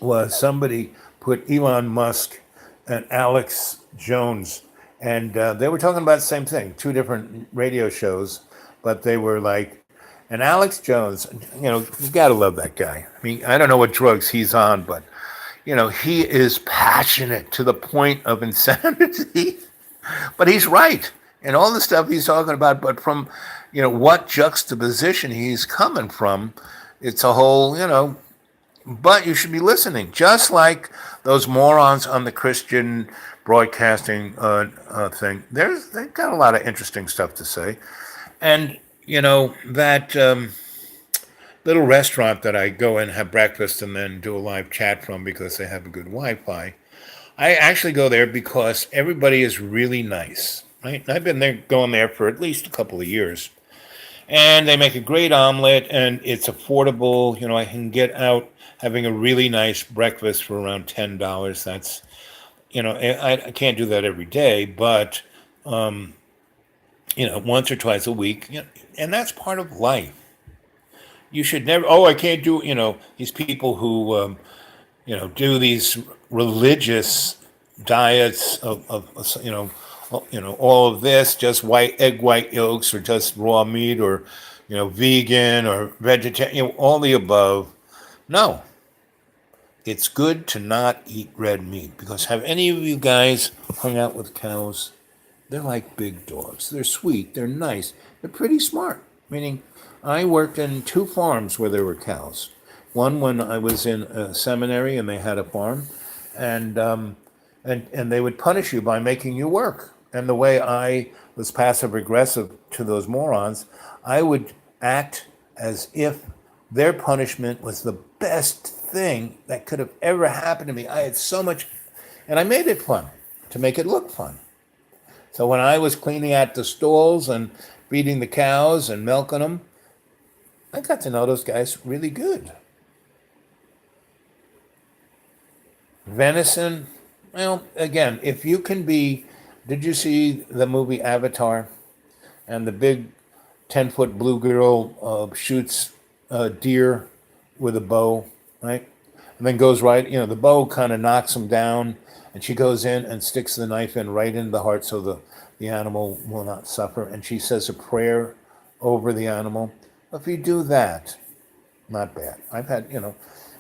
was somebody put Elon Musk and Alex Jones, and they were talking about the same thing, 2 different radio shows, but they were like, and Alex Jones, you got to love that guy. I mean, I don't know what drugs he's on, but, he is passionate to the point of insanity. But he's right. And all the stuff he's talking about, but from, what juxtaposition he's coming from, it's a whole, but you should be listening. Just like those morons on the Christian broadcasting thing. They've got a lot of interesting stuff to say. And, that little restaurant that I go and have breakfast and then do a live chat from because they have a good Wi-Fi, I actually go there because everybody is really nice. Right? I've been there, going there for at least a couple of years, and they make a great omelet, and it's affordable. I can get out having a really nice breakfast for around $10. That's, I can't do that every day, but once or twice a week, and that's part of life. You should never. Oh, I can't do. These people who do these religious diets of all of this, just white yolks, or just raw meat, or vegan or vegetarian, all the above. No, it's good to not eat red meat, because have any of you guys hung out with cows? They're like big dogs. They're sweet. They're nice. They're pretty smart. Meaning, I worked in 2 farms where there were cows. One when I was in a seminary and they had a farm, and and they would punish you by making you work. And the way I was passive aggressive to those morons, I would act as if their punishment was the best thing that could have ever happened to me. I had so much, and I made it fun to make it look fun. So when I was cleaning out the stalls and feeding the cows and milking them, I got to know those guys really good. Venison, well, again, if you can be, did you see the movie Avatar? And the big 10-foot blue girl shoots a deer with a bow, right? And then goes right, the bow kind of knocks him down, and she goes in and sticks the knife in right in the heart so the animal will not suffer. And she says a prayer over the animal. If you do that, not bad. I've had,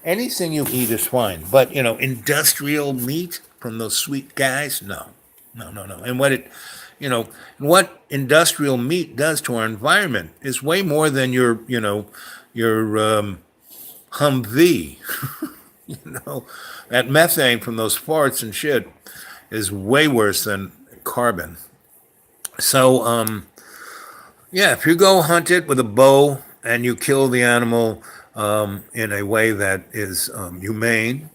anything you eat is fine. But, industrial meat from those sweet guys, no. No, no, no. And what industrial meat does to our environment is way more than your Humvee. That methane from those farts and shit is way worse than carbon. So, yeah, if you go hunt it with a bow and you kill the animal in a way that is humane,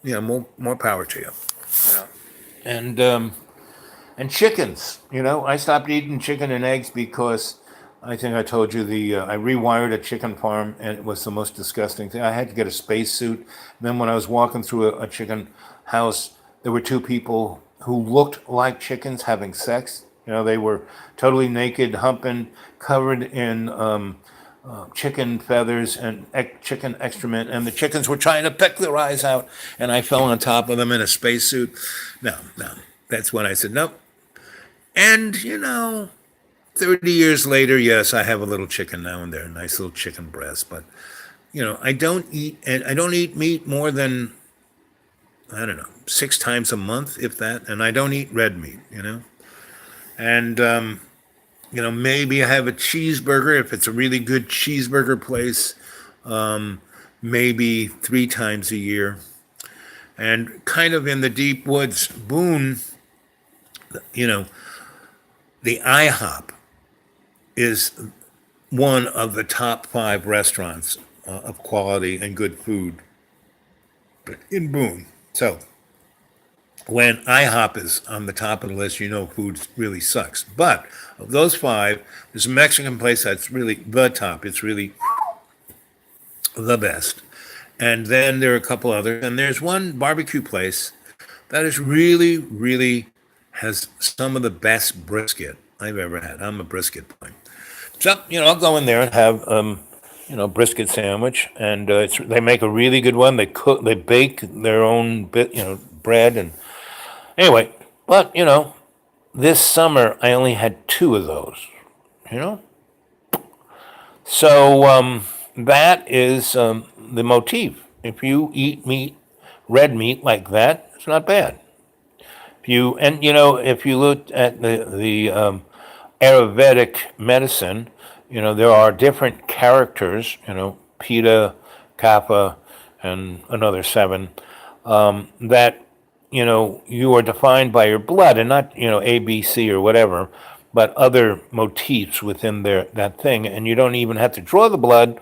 more power to you. Yeah. And chickens, I stopped eating chicken and eggs because I think I told you I rewired a chicken farm, and it was the most disgusting thing. I had to get a spacesuit. And then when I was walking through a chicken house, there were 2 people who looked like chickens having sex. They were totally naked, humping, covered in chicken feathers and chicken excrement, and the chickens were trying to peck their eyes out, and I fell on top of them in a spacesuit. No, no, that's when I said nope. And 30 years later, yes, I have a little chicken now and there, a nice little chicken breast, but I don't eat meat more than, I don't know, 6 times a month, if that, and I don't eat red meat. And maybe I have a cheeseburger if it's a really good cheeseburger place, maybe 3 times a year. And kind of in the deep woods, Boone, you know, the IHOP is one of the top 5 restaurants of quality and good food in Boone. So when IHOP is on the top of the list, food really sucks. But of those 5, there's a Mexican place that's really the top. It's really the best. And then there are a couple others. And there's one barbecue place that is really, really has some of the best brisket I've ever had. I'm a brisket boy. So, I'll go in there and have, brisket sandwich. And they make a really good one. They bake their own bread. And anyway, but, this summer I only had 2 of those, you know? So that is the motif. If you eat red meat like that, it's not bad. If you look at the Ayurvedic medicine, there are different characters, Pitta, Kapha, and another 7, that, you are defined by your blood and not, A, B, C, or whatever, but other motifs within that thing. And you don't even have to draw the blood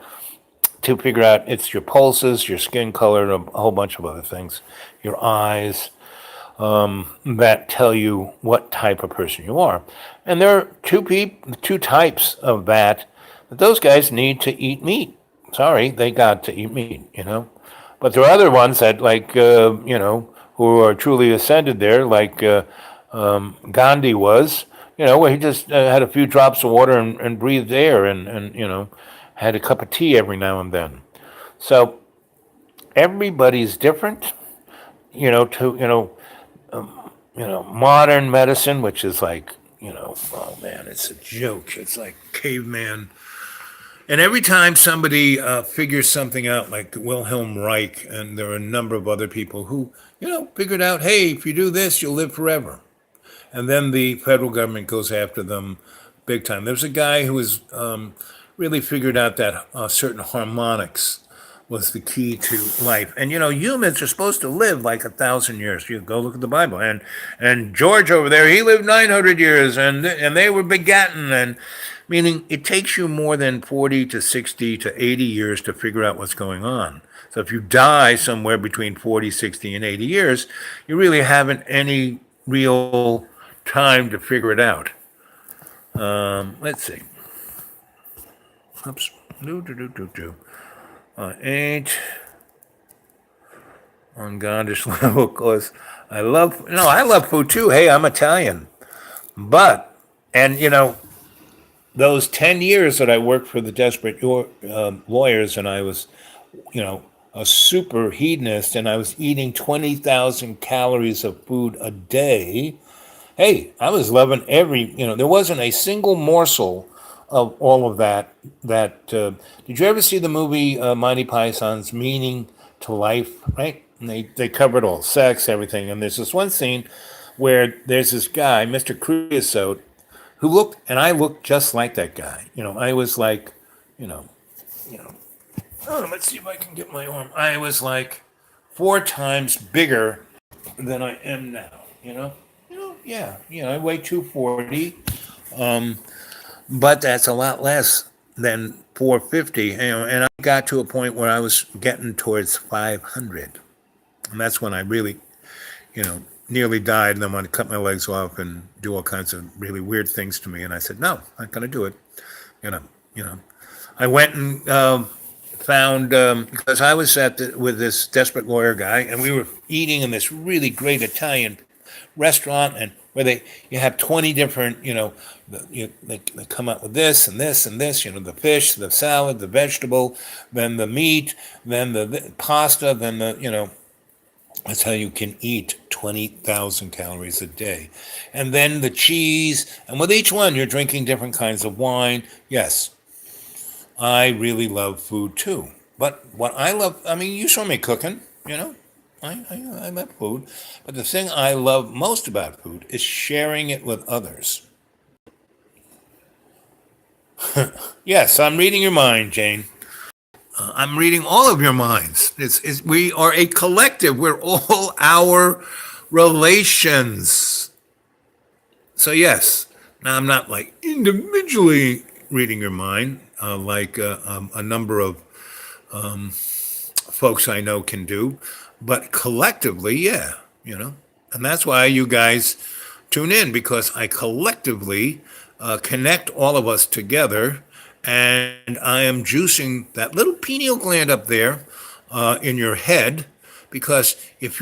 to figure out it's your pulses, your skin color, and a whole bunch of other things, your eyes, that tell you what type of person you are. And there are two types of that those guys need to eat meat. Sorry, they got to eat meat. But there are other ones that, like, who are truly ascended there, like Gandhi was, where he just had a few drops of water and breathed air and had a cup of tea every now and then. So everybody's different, modern medicine, which is like, oh man, it's a joke. It's like caveman. And every time somebody figures something out, like Wilhelm Reich, and there are a number of other people who, figured out, hey, if you do this, you'll live forever. And then the federal government goes after them big time. There's a guy who was really figured out that certain harmonics was the key to life. And humans are supposed to live like 1,000 years. You go look at the Bible, and George over there, he lived 900 years, and they were begotten, and meaning it takes you more than 40 to 60 to 80 years to figure out what's going on. So if you die somewhere between 40, 60, and 80 years, you really haven't any real time to figure it out. Let's see. Oops. Ain't on Gondish level, because I love food too. Hey, I'm Italian. But, and those 10 years that I worked for the desperate lawyers, and I was, a super hedonist, and I was eating 20,000 calories of food a day. Hey, I was loving there wasn't a single morsel of all of that. Did you ever see the movie Monty Python's Meaning to Life, right? And they covered all sex, everything. And there's this one scene where there's this guy, Mr. Creosote, I looked just like that guy. I was like, let's see if I can get my arm. I was like 4 times bigger than I am now, yeah, I weigh 240, but that's a lot less than 450, and I got to a point where I was getting towards 500, and that's when I really, nearly died, and then when I cut my legs off and do all kinds of really weird things to me, and I said, no, I'm not going to do it, I went and found, because I was with this desperate lawyer guy, and we were eating in this really great Italian restaurant, and where you have 20 different, they come up with this and this and this, the fish, the salad, the vegetable, then the meat, then the pasta, then that's how you can eat 20,000 calories a day. And then the cheese, and with each one, you're drinking different kinds of wine. Yes, I really love food too. But what I love, I mean, you saw me cooking, I love food. But the thing I love most about food is sharing it with others. Yes, I'm reading your mind, Jane. I'm reading all of your minds. We are a collective. We're all our relations. So, yes, now I'm not like individually reading your mind like a number of folks I know can do, but collectively, yeah, you know. And that's why you guys tune in because I collectively connect all of us together, and I am juicing that little pineal gland up there in your head. Because if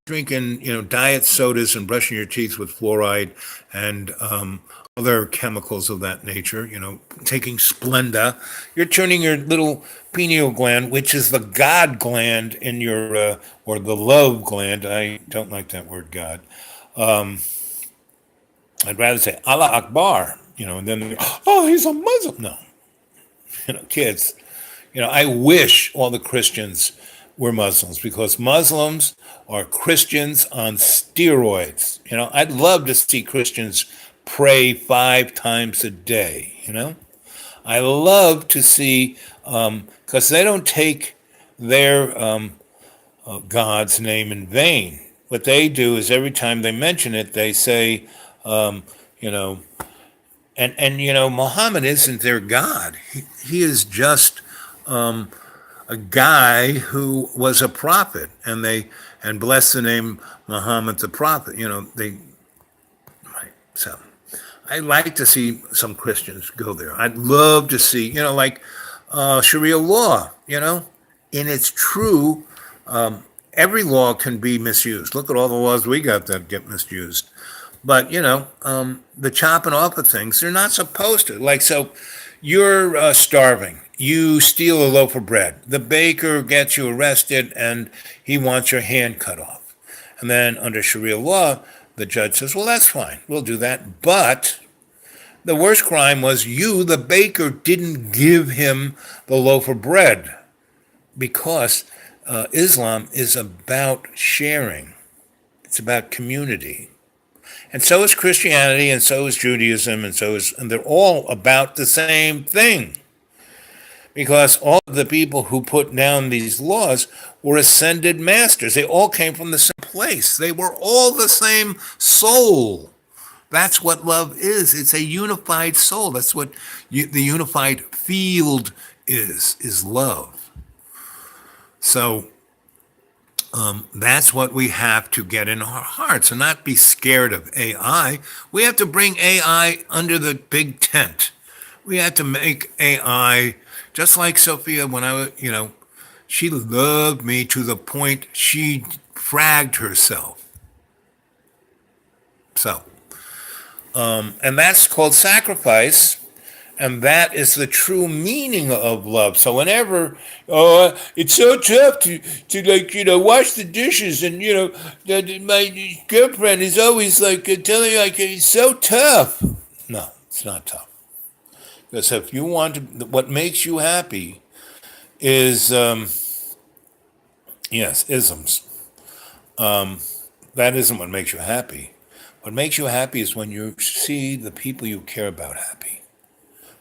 drinking diet sodas and brushing your teeth with fluoride and other chemicals of that nature, taking Splenda, you're turning your little pineal gland, which is the God gland in your or the love gland. I don't like that word God. I'd rather say Allah Akbar, and then oh, he's a Muslim. No, kids. I wish all the Christians were Muslims because Muslims are Christians on steroids. I'd love to see Christians pray 5 times a day. I love to see because they don't take their God's name in vain. What they do is every time they mention it, they say, you know, Muhammad isn't their God. He is just a guy who was a prophet, and bless the name Muhammad the prophet. Right. So I like to see some Christians go there. I'd love to see, like Sharia law. In its true, every law can be misused. Look at all the laws we got that get misused. But the chopping off of things, they're not supposed to. Like so, you're starving. You steal a loaf of bread. The baker gets you arrested, and he wants your hand cut off. And then under Sharia law, the judge says, "Well, that's fine. We'll do that." But the worst crime was you, the baker, didn't give him the loaf of bread because Islam is about sharing. It's about community. And so is Christianity, and so is Judaism, and they're all about the same thing. Because all of the people who put down these laws were ascended masters. They all came from the same place. They were all the same soul. That's what love is. It's a unified soul. That's what the unified field is love. So that's what we have to get in our hearts and not be scared of AI. We have to bring AI under the big tent. We have to make AI just like Sophia when I was, she loved me to the point she fragged herself. So, and that's called sacrifice. And that is the true meaning of love. So whenever, oh, it's so tough to like, wash the dishes and, that my girlfriend is always like telling me like, it's so tough. No, it's not tough. Because if you want to, what makes you happy is, yes, isms. That isn't what makes you happy. What makes you happy is when you see the people you care about happy.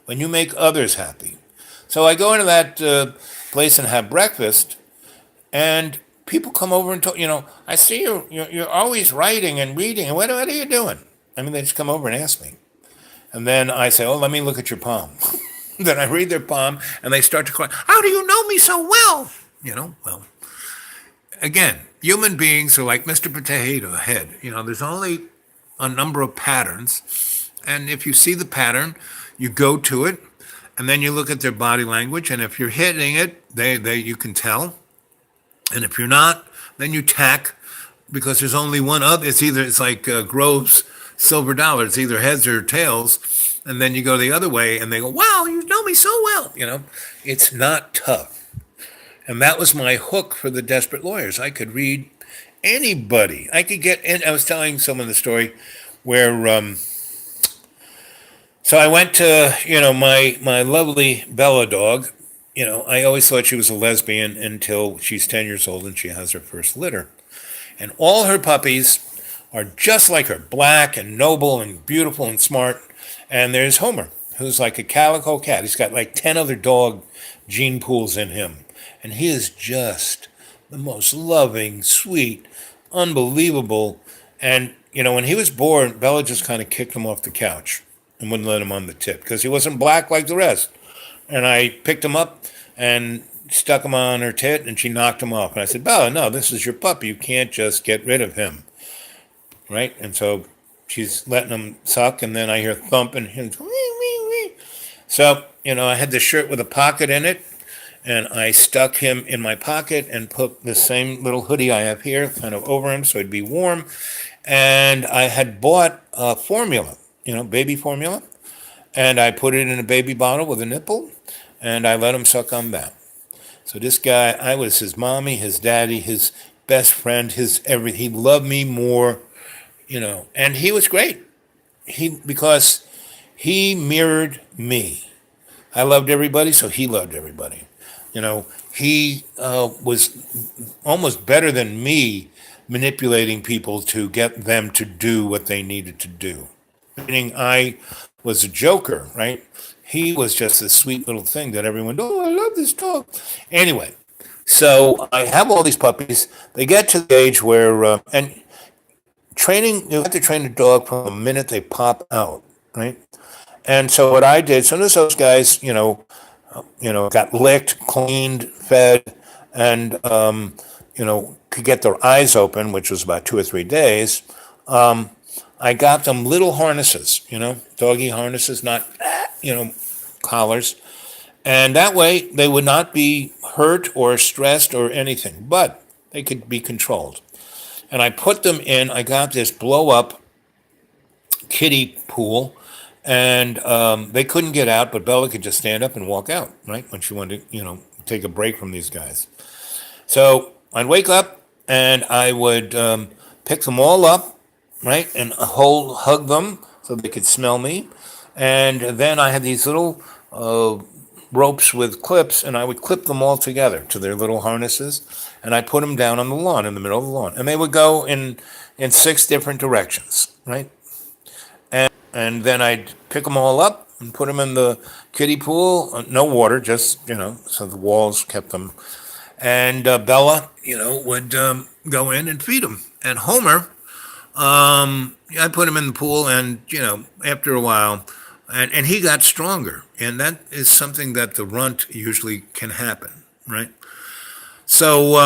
When you make others happy. So I go into that place and have breakfast, and people come over and talk. I see you're always writing and reading, and what are you doing? I mean, they just come over and ask me, and then I say, "Oh, let me look at your palm." Then I read their palm, and they start to cry. How do you know me so well? Well, again, human beings are like Mr. Potato Head. There's only a number of patterns, and if you see the pattern, you go to it, and then you look at their body language, and if you're hitting it, they you can tell, and if you're not, then you tack, because there's only one other. It's like Groves silver dollar. It's either heads or tails. And then you go the other way and they go, wow, you know me so well. It's not tough. And that was my hook for the desperate lawyers. I could read anybody. I could get in. I was telling someone the story where, so I went to, my lovely Bella dog. I always thought she was a lesbian until she's 10 years old and she has her first litter. And all her puppies are just like her, black and noble and beautiful and smart. And there's Homer, who's like a calico cat. He's got like 10 other dog gene pools in him. And he is just the most loving, sweet, unbelievable. And, when he was born, Bella just kind of kicked him off the couch and wouldn't let him on the tip because he wasn't black like the rest. And I picked him up and stuck him on her tit, and she knocked him off. And I said, Bella, no, this is your puppy. You can't just get rid of him, right? And so she's letting him suck, and then I hear thumping. And wee, wee, wee. So, I had this shirt with a pocket in it, and I stuck him in my pocket and put the same little hoodie I have here kind of over him so it'd be warm. And I had bought formula, baby formula, and I put it in a baby bottle with a nipple, and I let him suck on that. So this guy, I was his mommy, his daddy, his best friend, his everything. He loved me more, and he was great. Because he mirrored me. I loved everybody, so he loved everybody. He was almost better than me manipulating people to get them to do what they needed to do. Meaning I was a joker, right? He was just this sweet little thing that everyone, oh, I love this dog. Anyway, so I have all these puppies. They get to the age where, and training, you have to train a dog from the minute they pop out, right? And so what I did, as soon as those guys, got licked, cleaned, fed, and could get their eyes open, which was about 2 or 3 days, I got them little harnesses, doggy harnesses, not, collars. And that way they would not be hurt or stressed or anything, but they could be controlled. And I put them in, I got this blow up kiddie pool, and they couldn't get out, but Bella could just stand up and walk out, right? When she wanted to, take a break from these guys. So I'd wake up and I would pick them all up, right? And hug them so they could smell me. And then I had these little ropes with clips, and I would clip them all together to their little harnesses, and I put them down on the lawn, in the middle of the lawn, and they would go in 6 different directions, right? And then I'd pick them all up and put them in the kiddie pool, no water, just so the walls kept them. And Bella, would go in and feed them. And Homer, I put him in the pool, and after a while. And he got stronger. And that is something that the runt usually can happen, right? So,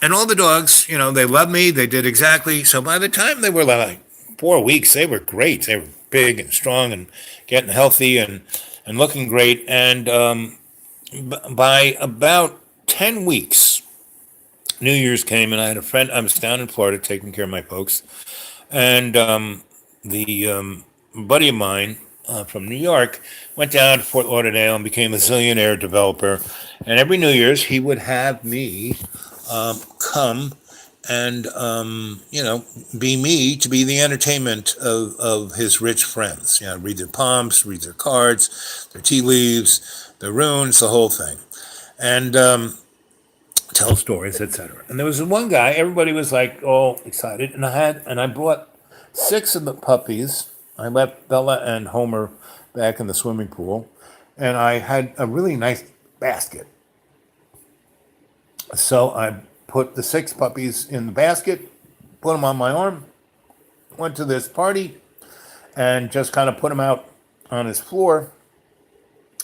and all the dogs, they loved me. They did exactly. So by the time they were like 4 weeks, they were great. They were big and strong and getting healthy and looking great. And by about 10 weeks, New Year's came, and I had a friend. I was down in Florida taking care of my folks. And the buddy of mine from New York went down to Fort Lauderdale and became a zillionaire developer. And every New Year's, he would have me come and, be me to be the entertainment of his rich friends. Read their palms, read their cards, their tea leaves, their runes, the whole thing. And tell stories, etc. And there was one guy, everybody was like all excited, and I brought 6 of the puppies. I left Bella and Homer back in the swimming pool, and I had a really nice basket. So I put the 6 puppies in the basket, put them on my arm, went to this party, and just kind of put them out on his floor.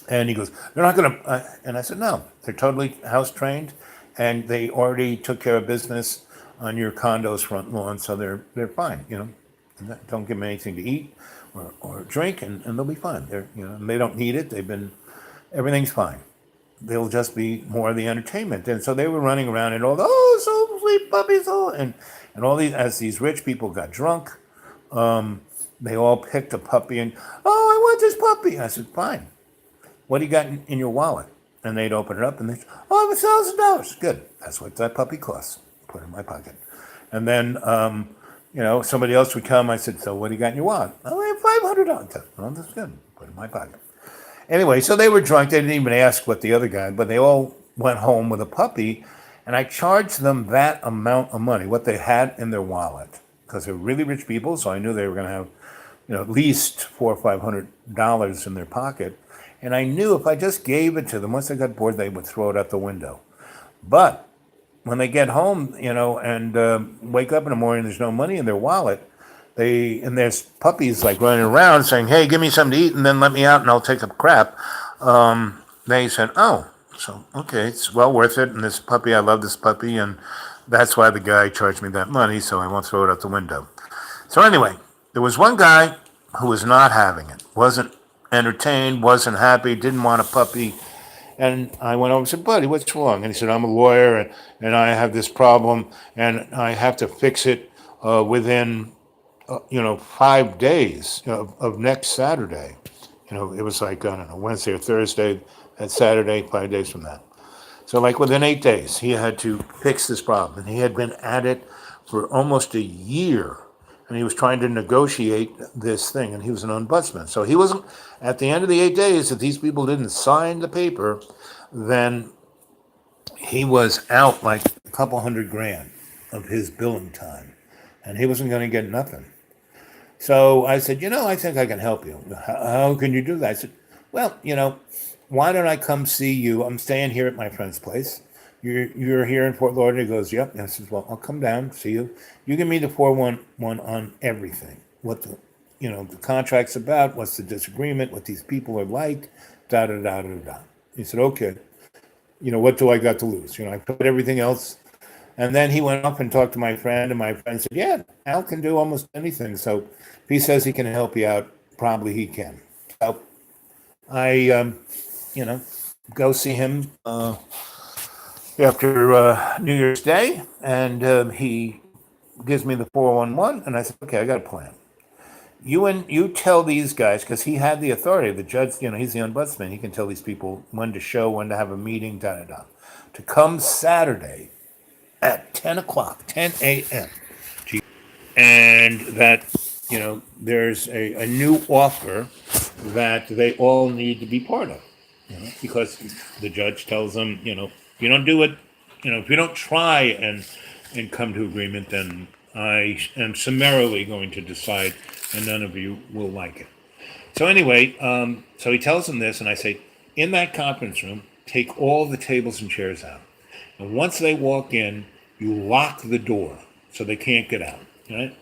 And he goes, they're not going to, and I said, no, they're totally house trained, and they already took care of business on your condo's front lawn, so they're fine, Don't give them anything to eat or drink, and they'll be fine. They don't need it. Everything's fine. They'll just be more of the entertainment. And so they were running around and all, so sweet puppies, and all these, as these rich people got drunk, They all picked a puppy and, oh, I want this puppy. I said, fine. What do you got in your wallet? And they'd open it up and they'd, oh, I have $1,000. Good. That's what that puppy costs. Put it in my pocket. And then, somebody else would come. I said, so what do you got in your wallet? Oh, I have $500. Well, that's good. Put it in my pocket. Anyway, so they were drunk. They didn't even ask what the other guy, but they all went home with a puppy. And I charged them that amount of money, what they had in their wallet, because they're really rich people. So I knew they were going to have, at least $400 or $500 in their pocket. And I knew if I just gave it to them, once they got bored, they would throw it out the window. But when they get home, and wake up in the morning, there's no money in their wallet. And there's puppies like running around saying, "Hey, give me something to eat, and then let me out, and I'll take a crap." They said, "Oh, so okay, it's well worth it." And this puppy, I love this puppy, and that's why the guy charged me that money, so I won't throw it out the window. So anyway, there was one guy who was not having it, wasn't entertained, wasn't happy, didn't want a puppy. And I went over and said, "Buddy, what's wrong?" And he said, "I'm a lawyer, and I have this problem, and I have to fix it within, 5 days of next Saturday." It was like, I don't know, Wednesday or Thursday, that Saturday, 5 days from that. So like within 8 days, he had to fix this problem. And he had been at it for almost a year. And he was trying to negotiate this thing, and he was an ombudsman. So he wasn't, at the end of the 8 days, if these people didn't sign the paper, then he was out like a couple $100,000 of his billing time. And he wasn't going to get nothing. So I said, I think I can help you. How can you do that? I said, well, why don't I come see you? I'm staying here at my friend's place. You're here in Fort Lauderdale. He goes, yep. And I said, well, I'll come down, see you. You give me the 411 on everything. What the contract's about, what's the disagreement, what these people are like, da da da da da. He said, okay. What do I got to lose? I put everything else. And then he went up and talked to my friend, and my friend said, yeah, Al can do almost anything. So if he says he can help you out, probably he can. So I, go see him after New Year's Day, and he gives me the 411, and I said, okay, I got a plan. You tell these guys, because he had the authority, the judge, he's the ombudsman, he can tell these people when to show, when to have a meeting, da da da, to come Saturday at 10 o'clock, 10 a.m. And that, there's a new offer that they all need to be part of. Because the judge tells them, if you don't do it, if you don't try and come to agreement, then I am summarily going to decide, and none of you will like it. So anyway, so he tells them this, and I say, in that conference room, take all the tables and chairs out. And once they walk in, you lock the door so they can't get out, right?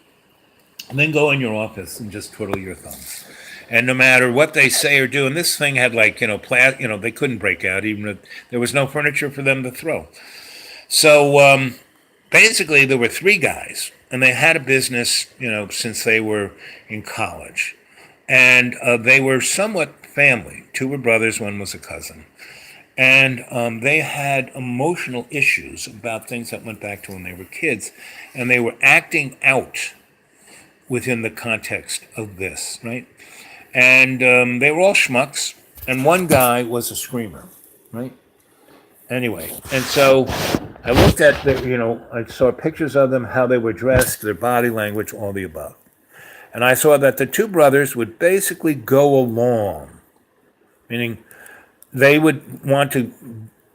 And then go in your office and just twiddle your thumbs. And no matter what they say or do, and this thing had like, they couldn't break out, even if there was no furniture for them to throw. So basically, there were three guys, and they had a business, since they were in college. And they were somewhat family. Two were brothers, one was a cousin. And they had emotional issues about things that went back to when they were kids. And they were acting out within the context of this, right? And they were all schmucks. And one guy was a screamer, right? Anyway, and so I looked at I saw pictures of them, how they were dressed, their body language, all the above. And I saw that the two brothers would basically go along, meaning they would want to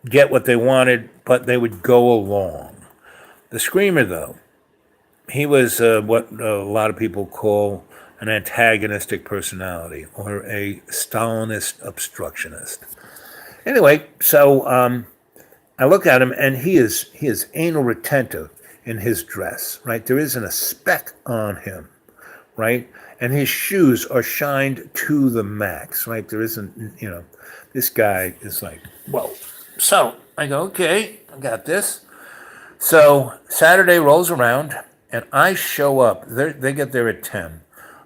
get what they wanted, but they would go along. The screamer, though, he was what a lot of people call an antagonistic personality, or a Stalinist obstructionist. Anyway, so I look at him, and he is anal retentive in his dress, right? There isn't a speck on him, right? And his shoes are shined to the max, right? There isn't, this guy is like, whoa. So I go, okay, I got this. So Saturday rolls around, and I show up. They get there at 10.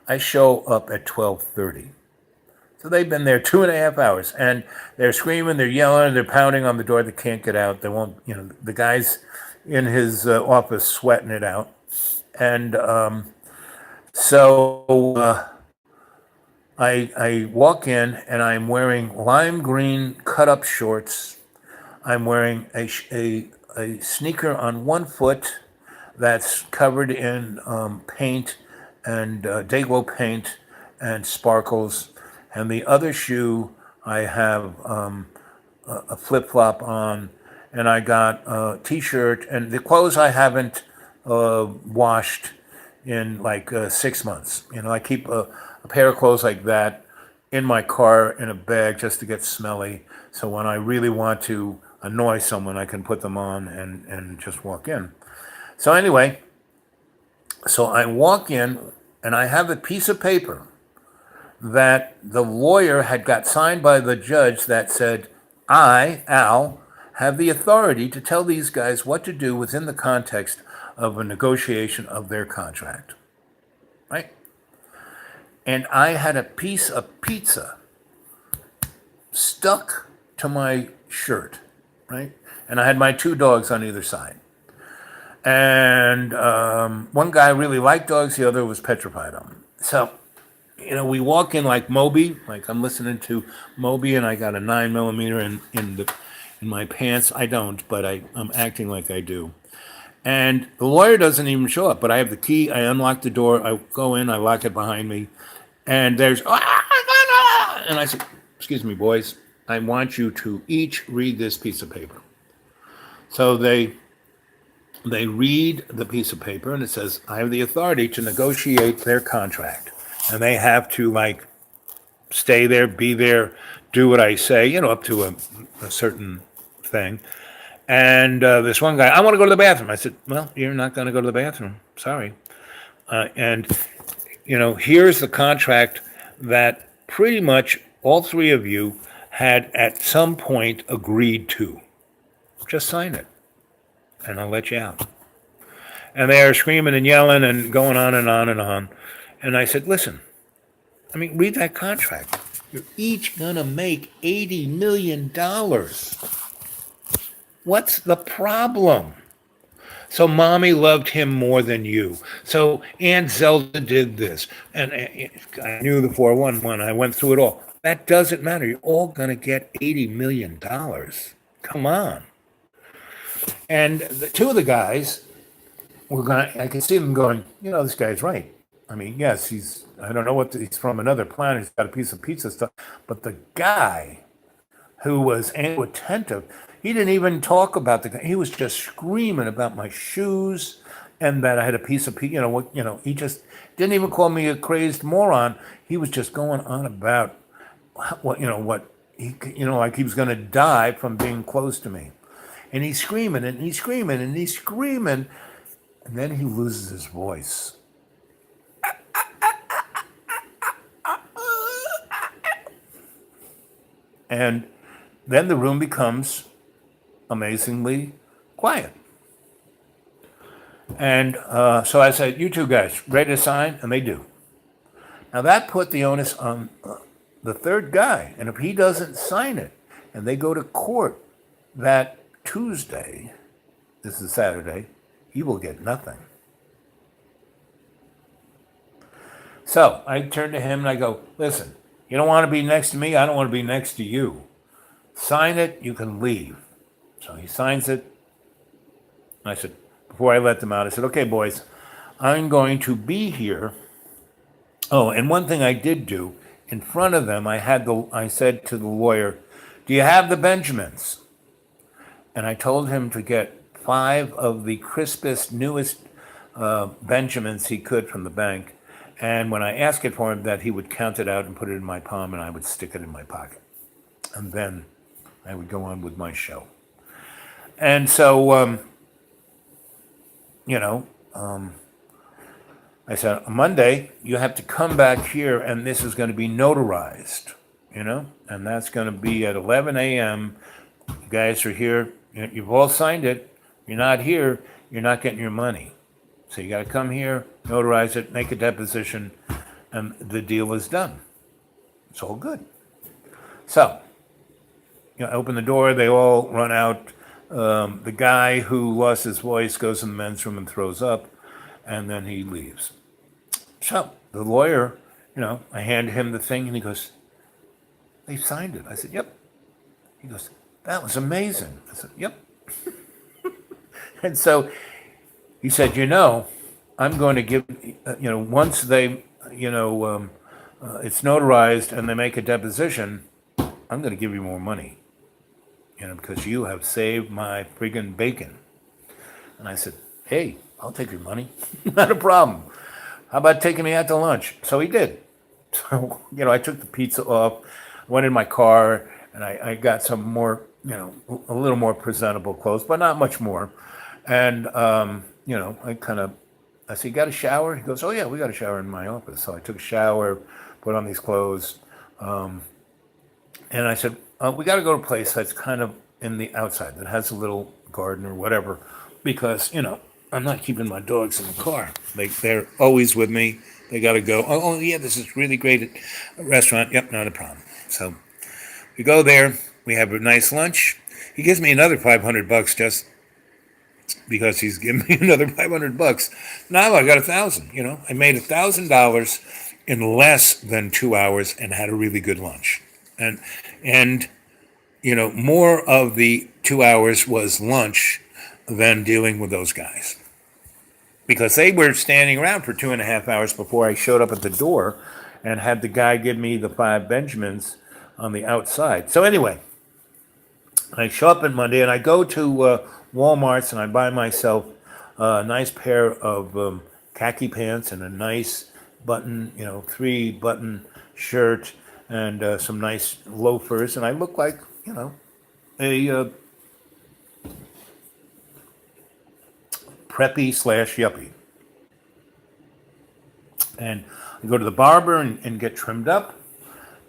I show up at 12:30. So they've been there 2.5 hours, and they're screaming, they're yelling, they're pounding on the door. They can't get out. They won't, the guy's in his office sweating it out. And So I walk in and I'm wearing lime green cut up shorts. I'm wearing a sneaker on one foot that's covered in paint and Dayglow paint and sparkles. And the other shoe, I have a flip flop on, and I got a t shirt. And the clothes I haven't washed in like 6 months. You know, I keep a pair of clothes like that in my car in a bag just to get smelly. So when I really want to annoy someone, I can put them on and just walk in. So anyway, so I walk in and I have a piece of paper that the lawyer had got signed by the judge that said, I, Al, have the authority to tell these guys what to do within the context of a negotiation of their contract. Right? And I had a piece of pizza stuck to my shirt, right? And I had my two dogs on either side. And one guy really liked dogs, the other was petrified of them. So, you know, we walk in like Moby, like I'm listening to Moby, and I got a 9mm in my pants. I don't, but I'm acting like I do. And the lawyer doesn't even show up, but I have the key. I unlock the door. I go in. I lock it behind me. And there's, and I said, excuse me, boys, I want you to each read this piece of paper. So they read the piece of paper, and it says, I have the authority to negotiate their contract. And they have to, like, stay there, be there, do what I say, you know, up to a certain thing. And this one guy, I want to go to the bathroom. I said, well, you're not going to go to the bathroom. Sorry. And, you know, here's the contract that pretty much all three of you had at some point agreed to. Just sign it, and I'll let you out. And they are screaming and yelling and going on and on and on. And I said, listen, I mean, read that contract. You're each going to make $80 million. What's the problem? So mommy loved him more than you. So Aunt Zelda did this. And I knew the 411. I went through it all. That doesn't matter. You're all going to get $80 million. Come on. And the two of the guys were going I could see them going, you know, this guy's right. I mean, yes, I don't know he's from another planet. He's got a piece of pizza stuff. But the guy who was attentive, he didn't even talk about the guy. He was just screaming about my shoes and that I had a piece of pizza. He just didn't even call me a crazed moron. He was just going on about like he was going to die from being close to me. And he's screaming and he's screaming and he's screaming. And then he loses his voice. And then the room becomes amazingly quiet. And so I said, you two guys, ready to sign? And they do. Now that put the onus on the third guy. And if he doesn't sign it, and they go to court that Tuesday, this is Saturday, he will get nothing. So I turn to him and I go, listen, you don't want to be next to me, I don't want to be next to you. Sign it, you can leave. So he signs it. And I said, before I let them out, I said, okay, boys, I'm going to be here. Oh, and one thing I did do, in front of them, I said to the lawyer, do you have the Benjamins? And I told him to get 5 of the crispest, newest Benjamins he could from the bank. And when I asked it for him, that he would count it out and put it in my palm, and I would stick it in my pocket. And then I would go on with my show. And so, I said, on Monday, you have to come back here, and this is going to be notarized, and that's going to be at 11 a.m. You guys are here. You've all signed it. You're not here. You're not getting your money. So you got to come here, notarize it, make a deposition, and the deal is done. It's all good. So, I open the door. They all run out. The guy who lost his voice goes in the men's room and throws up, and then he leaves. So the lawyer, I handed him the thing and he goes, they signed it. I said, yep. He goes, that was amazing. I said, yep. And so he said, I'm going to give, once they, it's notarized and they make a deposition, I'm going to give you more money, because you have saved my friggin' bacon. And I said, hey, I'll take your money. Not a problem. How about taking me out to lunch? So he did. So, I took the pizza off, went in my car, and I got some more, a little more presentable clothes, but not much more. And, I said, you got a shower? He goes, oh, yeah, we got a shower in my office. So I took a shower, put on these clothes. And I said, we got to go to a place that's kind of in the outside, that has a little garden or whatever, because, I'm not keeping my dogs in the car. They're always with me. They got to go, oh, yeah, this is really great at a restaurant. Yep, not a problem. So we go there. We have a nice lunch. He gives me another $500 just because he's giving me another $500. Now I got 1,000. I made $1,000 in less than 2 hours and had a really good lunch. And more of the 2 hours was lunch than dealing with those guys, because they were standing around for 2.5 hours before I showed up at the door and had the guy give me the 5 Benjamins on the outside. So anyway, I show up on Monday and I go to Walmart's and I buy myself a nice pair of khaki pants and a nice button, 3-button shirt and some nice loafers. And I look like, a preppy / yuppie. And I go to the barber and get trimmed up.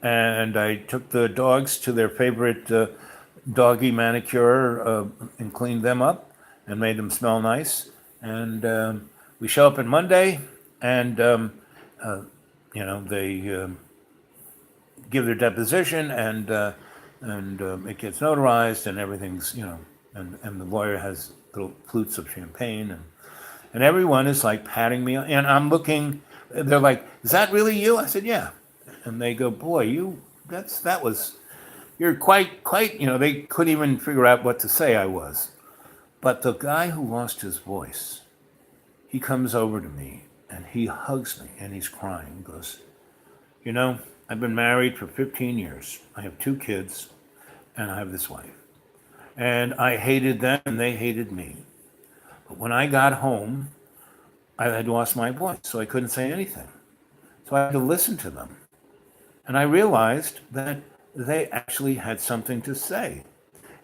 And I took the dogs to their favorite doggy manicure and cleaned them up and made them smell nice. And we show up on Monday, and they give their deposition, and it gets notarized, and everything's and the lawyer has little flutes of champagne, and everyone is like patting me, and I'm looking. They're like, "Is that really you?" I said, "Yeah," and they go, "Boy, you're quite. They couldn't even figure out what to say I was. But the guy who lost his voice, he comes over to me and he hugs me and he's crying. He goes, I've been married for 15 years. I have 2 kids and I have this wife. And I hated them and they hated me. But when I got home, I had lost my voice, so I couldn't say anything. So I had to listen to them. And I realized that they actually had something to say.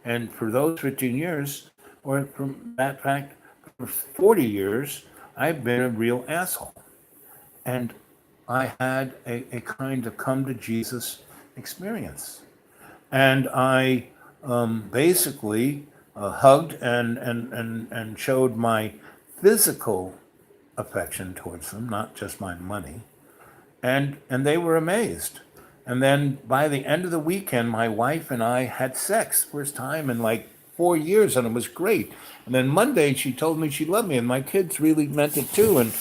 And for those 15 years, or from that fact, for 40 years, I've been a real asshole. And I had a kind of come to Jesus experience. And I basically hugged and showed my physical affection towards them, not just my money. And they were amazed. And then by the end of the weekend, my wife and I had sex, first time in like 4 years, and it was great. And then Monday, she told me she loved me, and my kids really meant it too. And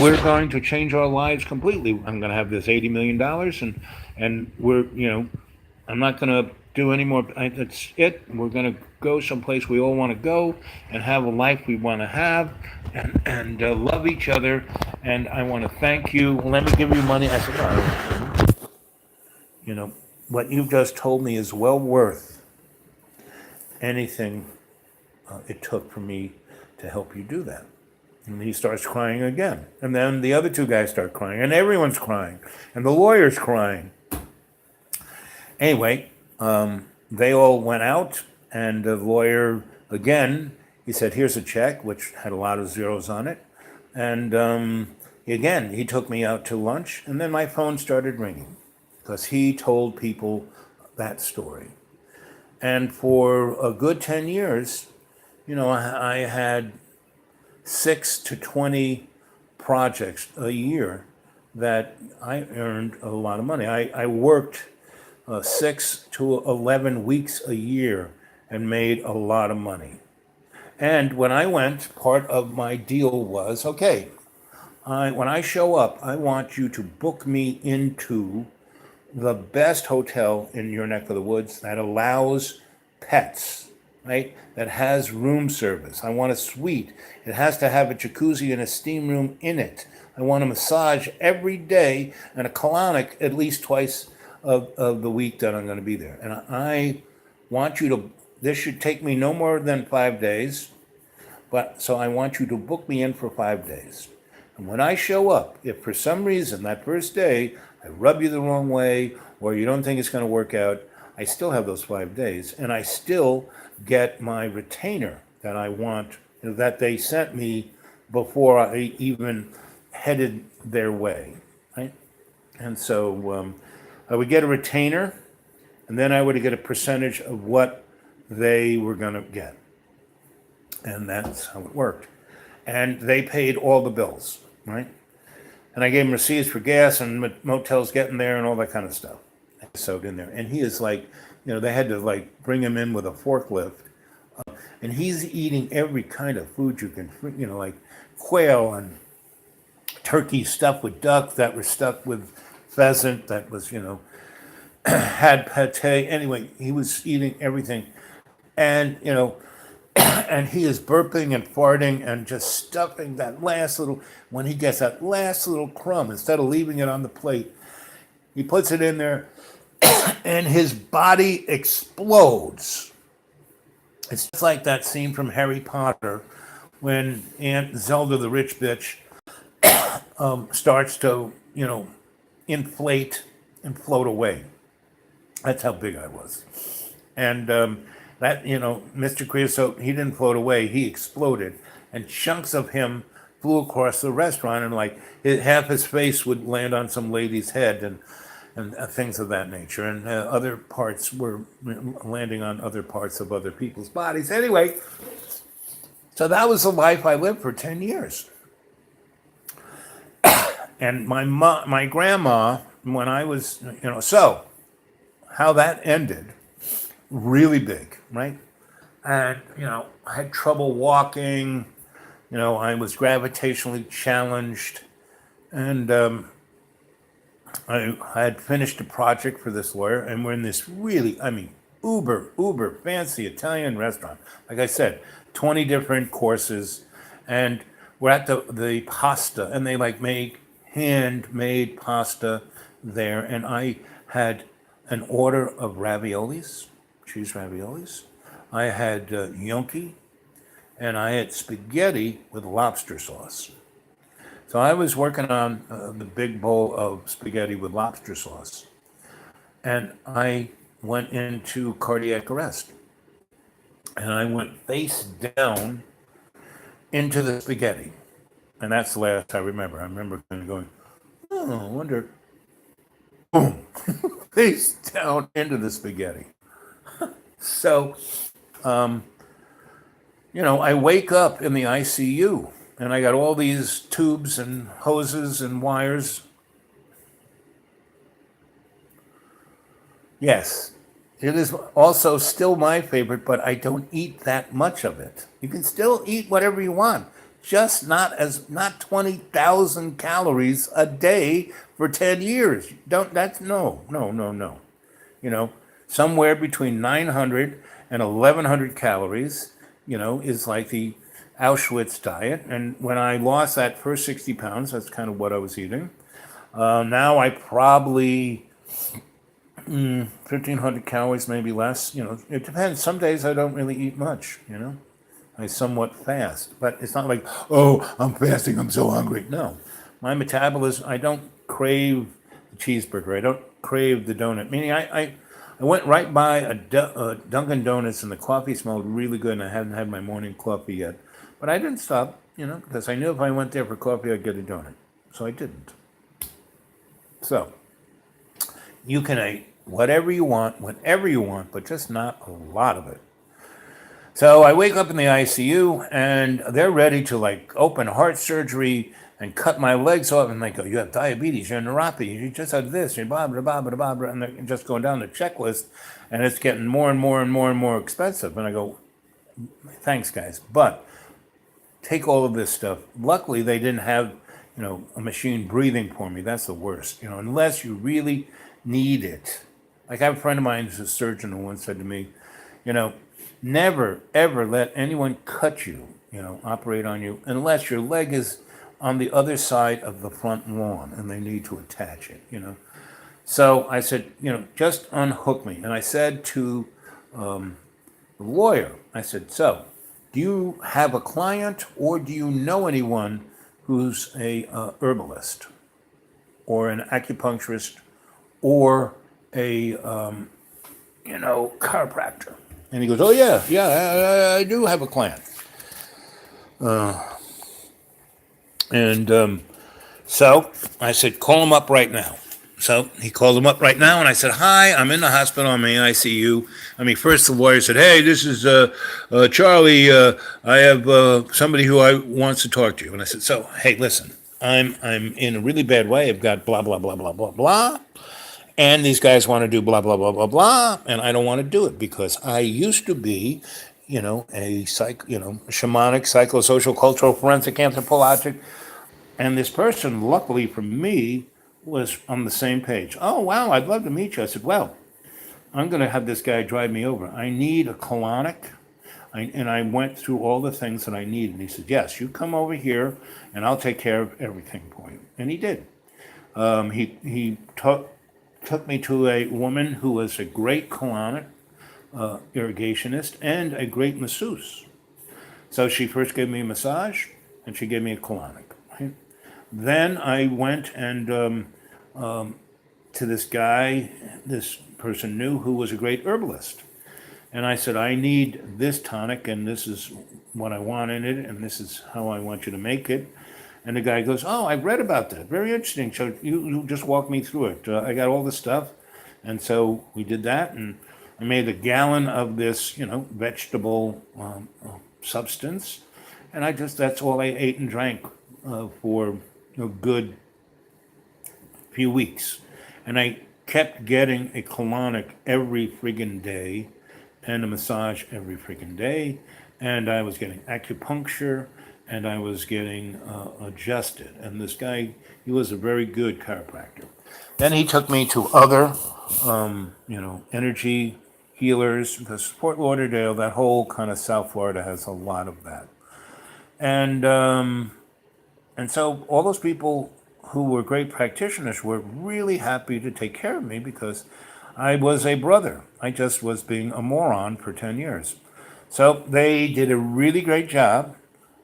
we're going to change our lives completely. I'm going to have this $80 million, and we're I'm not going to do any more. That's it. We're going to go someplace we all want to go and have a life we want to have, and love each other. And I want to thank you. Let me give you money. I said, oh, what you've just told me is well worth anything it took for me to help you do that. And he starts crying again. And then the other 2 guys start crying, and everyone's crying, and the lawyer's crying. Anyway, they all went out, and the lawyer, again, he said, here's a check, which had a lot of zeros on it. And again, he took me out to lunch, and then my phone started ringing because he told people that story. And for a good 10 years, I had 6 to 20 projects a year that I earned a lot of money. I worked 6 to 11 weeks a year and made a lot of money. And when I went, part of my deal was, okay, When I show up, I want you to book me into the best hotel in your neck of the woods that allows pets, right? That has room service. I want a suite. It has to have a jacuzzi and a steam room in it. I want a massage every day and a colonic at least twice of the week that I'm going to be there. And I want you to, this should take me no more than 5 days, but so I want you to book me in for 5 days. And when I show up, if for some reason that first day I rub you the wrong way or you don't think it's going to work out, I still have those 5 days and I still get my retainer that I want, that they sent me before I even headed their way, right? And so I would get a retainer and then I would get a percentage of what they were going to get. And that's how it worked. And they paid all the bills, right? And I gave him receipts for gas and motels getting there and all that kind of stuff. I sewed in there. And he is like, they had to like bring him in with a forklift. And he's eating every kind of food you can, like quail and turkey stuffed with duck that was stuffed with pheasant that was, had pate. Anyway, he was eating everything. And, and he is burping and farting and just stuffing that last little, when he gets that last little crumb, instead of leaving it on the plate, he puts it in there and his body explodes. It's just like that scene from Harry Potter when Aunt Zelda the rich bitch starts to, inflate and float away. That's how big I was. And that, Mr. Creosote, he didn't float away, he exploded. And chunks of him flew across the restaurant, and like half his face would land on some lady's head and things of that nature. And other parts were landing on other parts of other people's bodies. Anyway, so that was the life I lived for 10 years. And my grandma, when I was, so how that ended, really big, right? And, I had trouble walking, I was gravitationally challenged. And I had finished a project for this lawyer, and we're in this really, uber fancy Italian restaurant. Like I said, 20 different courses, and we're at the pasta, and they like make handmade pasta there, and I had an order of raviolis, cheese raviolis. I had gnocchi, and I had spaghetti with lobster sauce. So I was working on the big bowl of spaghetti with lobster sauce, and I went into cardiac arrest. And I went face down into the spaghetti. And that's the last I remember. I remember kind of going, I wonder, boom, face down into the spaghetti. So, I wake up in the ICU and I got all these tubes and hoses and wires. Yes, it is also still my favorite, but I don't eat that much of it. You can still eat whatever you want, just not 20,000 calories a day for 10 years. No. Somewhere between 900 and 1100 calories, is like the Auschwitz diet. And when I lost that first 60 pounds, that's kind of what I was eating. Now I probably 1,500 calories, maybe less. It depends. Some days I don't really eat much. I somewhat fast, but it's not like, oh, I'm fasting, I'm so hungry. No, my metabolism. I don't crave the cheeseburger. I don't crave the donut. Meaning, I went right by a Dunkin' Donuts and the coffee smelled really good, and I hadn't had my morning coffee yet. But I didn't stop, because I knew if I went there for coffee, I'd get a donut. So I didn't. So you can eat whatever you want, whenever you want, but just not a lot of it. So I wake up in the ICU, and they're ready to like open heart surgery and cut my legs off. And they go, you have diabetes, you're neuropathy, you just had this, you're blah, blah, blah, blah, blah, blah. And they're just going down the checklist, and it's getting more and more and more and more expensive. And I go, thanks, guys. But take all of this stuff. Luckily, they didn't have a machine breathing for me. That's the worst, unless you really need it. Like I have a friend of mine who's a surgeon who once said to me, you know, never ever let anyone cut you, operate on you, unless your leg is on the other side of the front lawn and they need to attach it. So I said, just unhook me. And I said to the lawyer, I said, so do you have a client or do you know anyone who's a herbalist or an acupuncturist or a chiropractor? And he goes, oh yeah, I do have a client. And so I said, call him up right now. So he called him up right now, and I said, hi, I'm in the hospital, I'm in ICU. First the lawyer said, hey, this is Charlie. I have somebody who wants to talk to you. And I said, so, hey, listen, I'm in a really bad way. I've got blah, blah, blah, blah, blah, blah. And these guys want to do blah, blah, blah, blah, blah. And I don't want to do it because I used to be, shamanic, psychosocial, cultural, forensic, anthropologic. And this person, luckily for me, was on the same page. Oh, wow, I'd love to meet you. I said, well, I'm going to have this guy drive me over. I need a colonic. And I went through all the things that I need. And he said, yes, you come over here and I'll take care of everything for you. And he did. He took me to a woman who was a great colonic irrigationist and a great masseuse. So she first gave me a massage and she gave me a colonic. Right? Then I went and to this guy, this person knew who was a great herbalist. And I said, I need this tonic, and this is what I want in it, and this is how I want you to make it. And the guy goes, oh, I read about that. Very interesting. So you just walk me through it. I got all the stuff. And so we did that, and I made a gallon of this, vegetable substance. And that's all I ate and drank for a good few weeks. And I kept getting a colonic every friggin' day and a massage every friggin' day. And I was getting acupuncture and I was getting adjusted. And this guy, he was a very good chiropractor. Then he took me to other, energy healers because Fort Lauderdale, that whole kind of South Florida has a lot of that. And so all those people who were great practitioners were really happy to take care of me because I was a brother. I just was being a moron for 10 years. So they did a really great job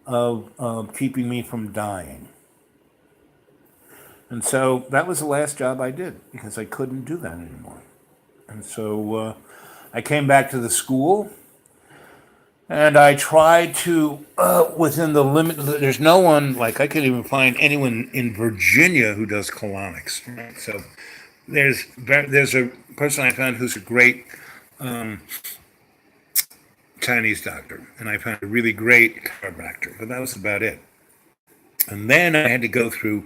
of keeping me from dying. And so that was the last job I did because I couldn't do that anymore. And so I came back to the school and I tried to, within the limit, there's no one, like I couldn't even find anyone in Virginia who does colonics. Right? So there's a person I found who's a great Chinese doctor, and I found a really great chiropractor, but that was about it. And then I had to go through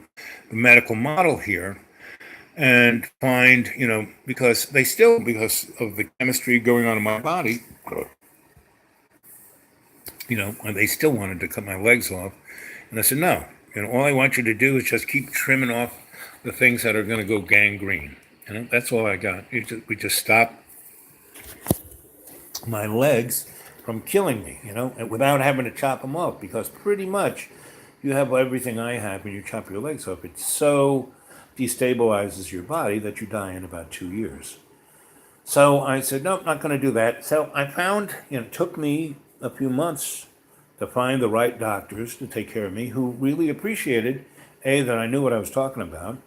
the medical model here and find, because because of the chemistry going on in my body, they still wanted to cut my legs off. And I said, no, all I want you to do is just keep trimming off the things that are going to go gangrene. That's all I got. We just stopped my legs from killing me, without having to chop them off, because pretty much you have everything I have when you chop your legs off. It so destabilizes your body that you die in about 2 years. So I said, no, not going to do that. So I found, it took me a few months to find the right doctors to take care of me who really appreciated, A, that I knew what I was talking about,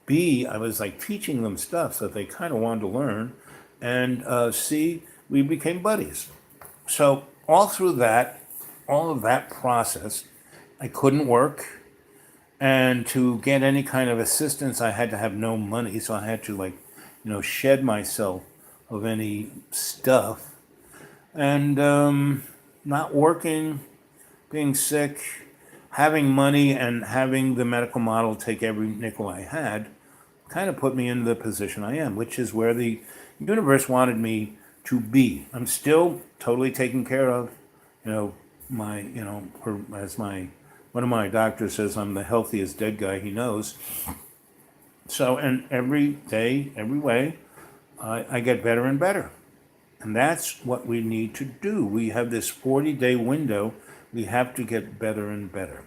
B, I was like teaching them stuff so that they kind of wanted to learn, and C, we became buddies. So all through that, all of that process, I couldn't work. And to get any kind of assistance, I had to have no money. So I had to shed myself of any stuff. And not working, being sick, having money and having the medical model take every nickel I had kind of put me in the position I am, which is where the universe wanted me to be. I'm still totally taken care of, as my One of my doctors says I'm the healthiest dead guy he knows. So, and every day, every way, I get better and better. And that's what we need to do. We have this 40-day window. We have to get better and better.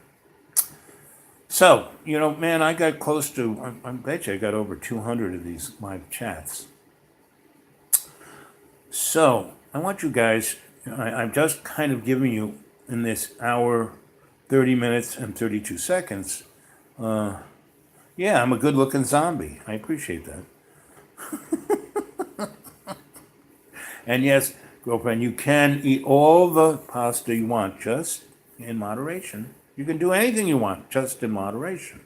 So, man, I got close to, I bet you I got over 200 of these live chats. So, I want you guys, I'm just kind of giving you in this hour, 30 minutes, and 32 seconds. Yeah, I'm a good looking zombie. I appreciate that. And yes, girlfriend, you can eat all the pasta you want, just in moderation. You can do anything you want, just in moderation.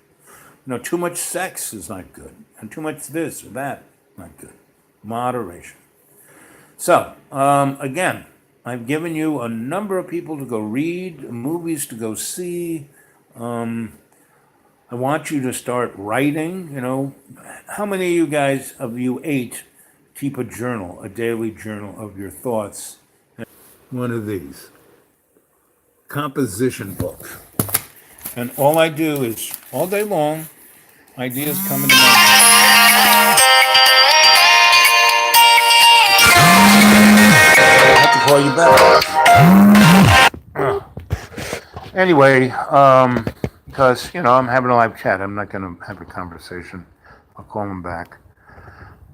Too much sex is not good, and too much this or that, not good. Moderation. So, again, I've given you a number of people to go read, movies to go see. I want you to start writing. How many of you eight keep a journal, a daily journal of your thoughts? One of these composition book. And all I do is all day long, ideas come into my I have to call you back. Anyway, because I'm having a live chat. I'm not going to have a conversation. I'll call him back.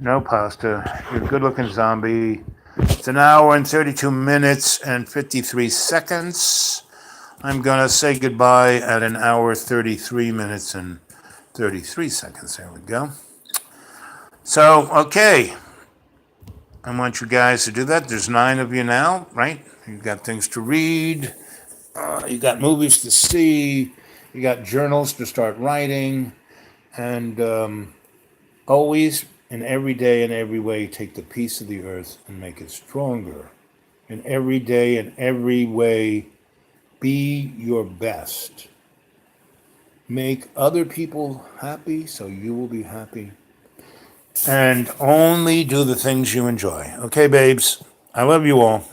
No pasta. You're a good-looking zombie. It's an hour and 32 minutes and 53 seconds. I'm going to say goodbye at an hour, 33 minutes and 33 seconds. There we go. So, okay. I want you guys to do that. There's 9 of you now, right? You've got things to read. You got movies to see. You got journals to start writing. And always, in every day, in every way, take the peace of the earth and make it stronger. In every day, in every way, be your best. Make other people happy so you will be happy. And only do the things you enjoy. Okay, babes? I love you all.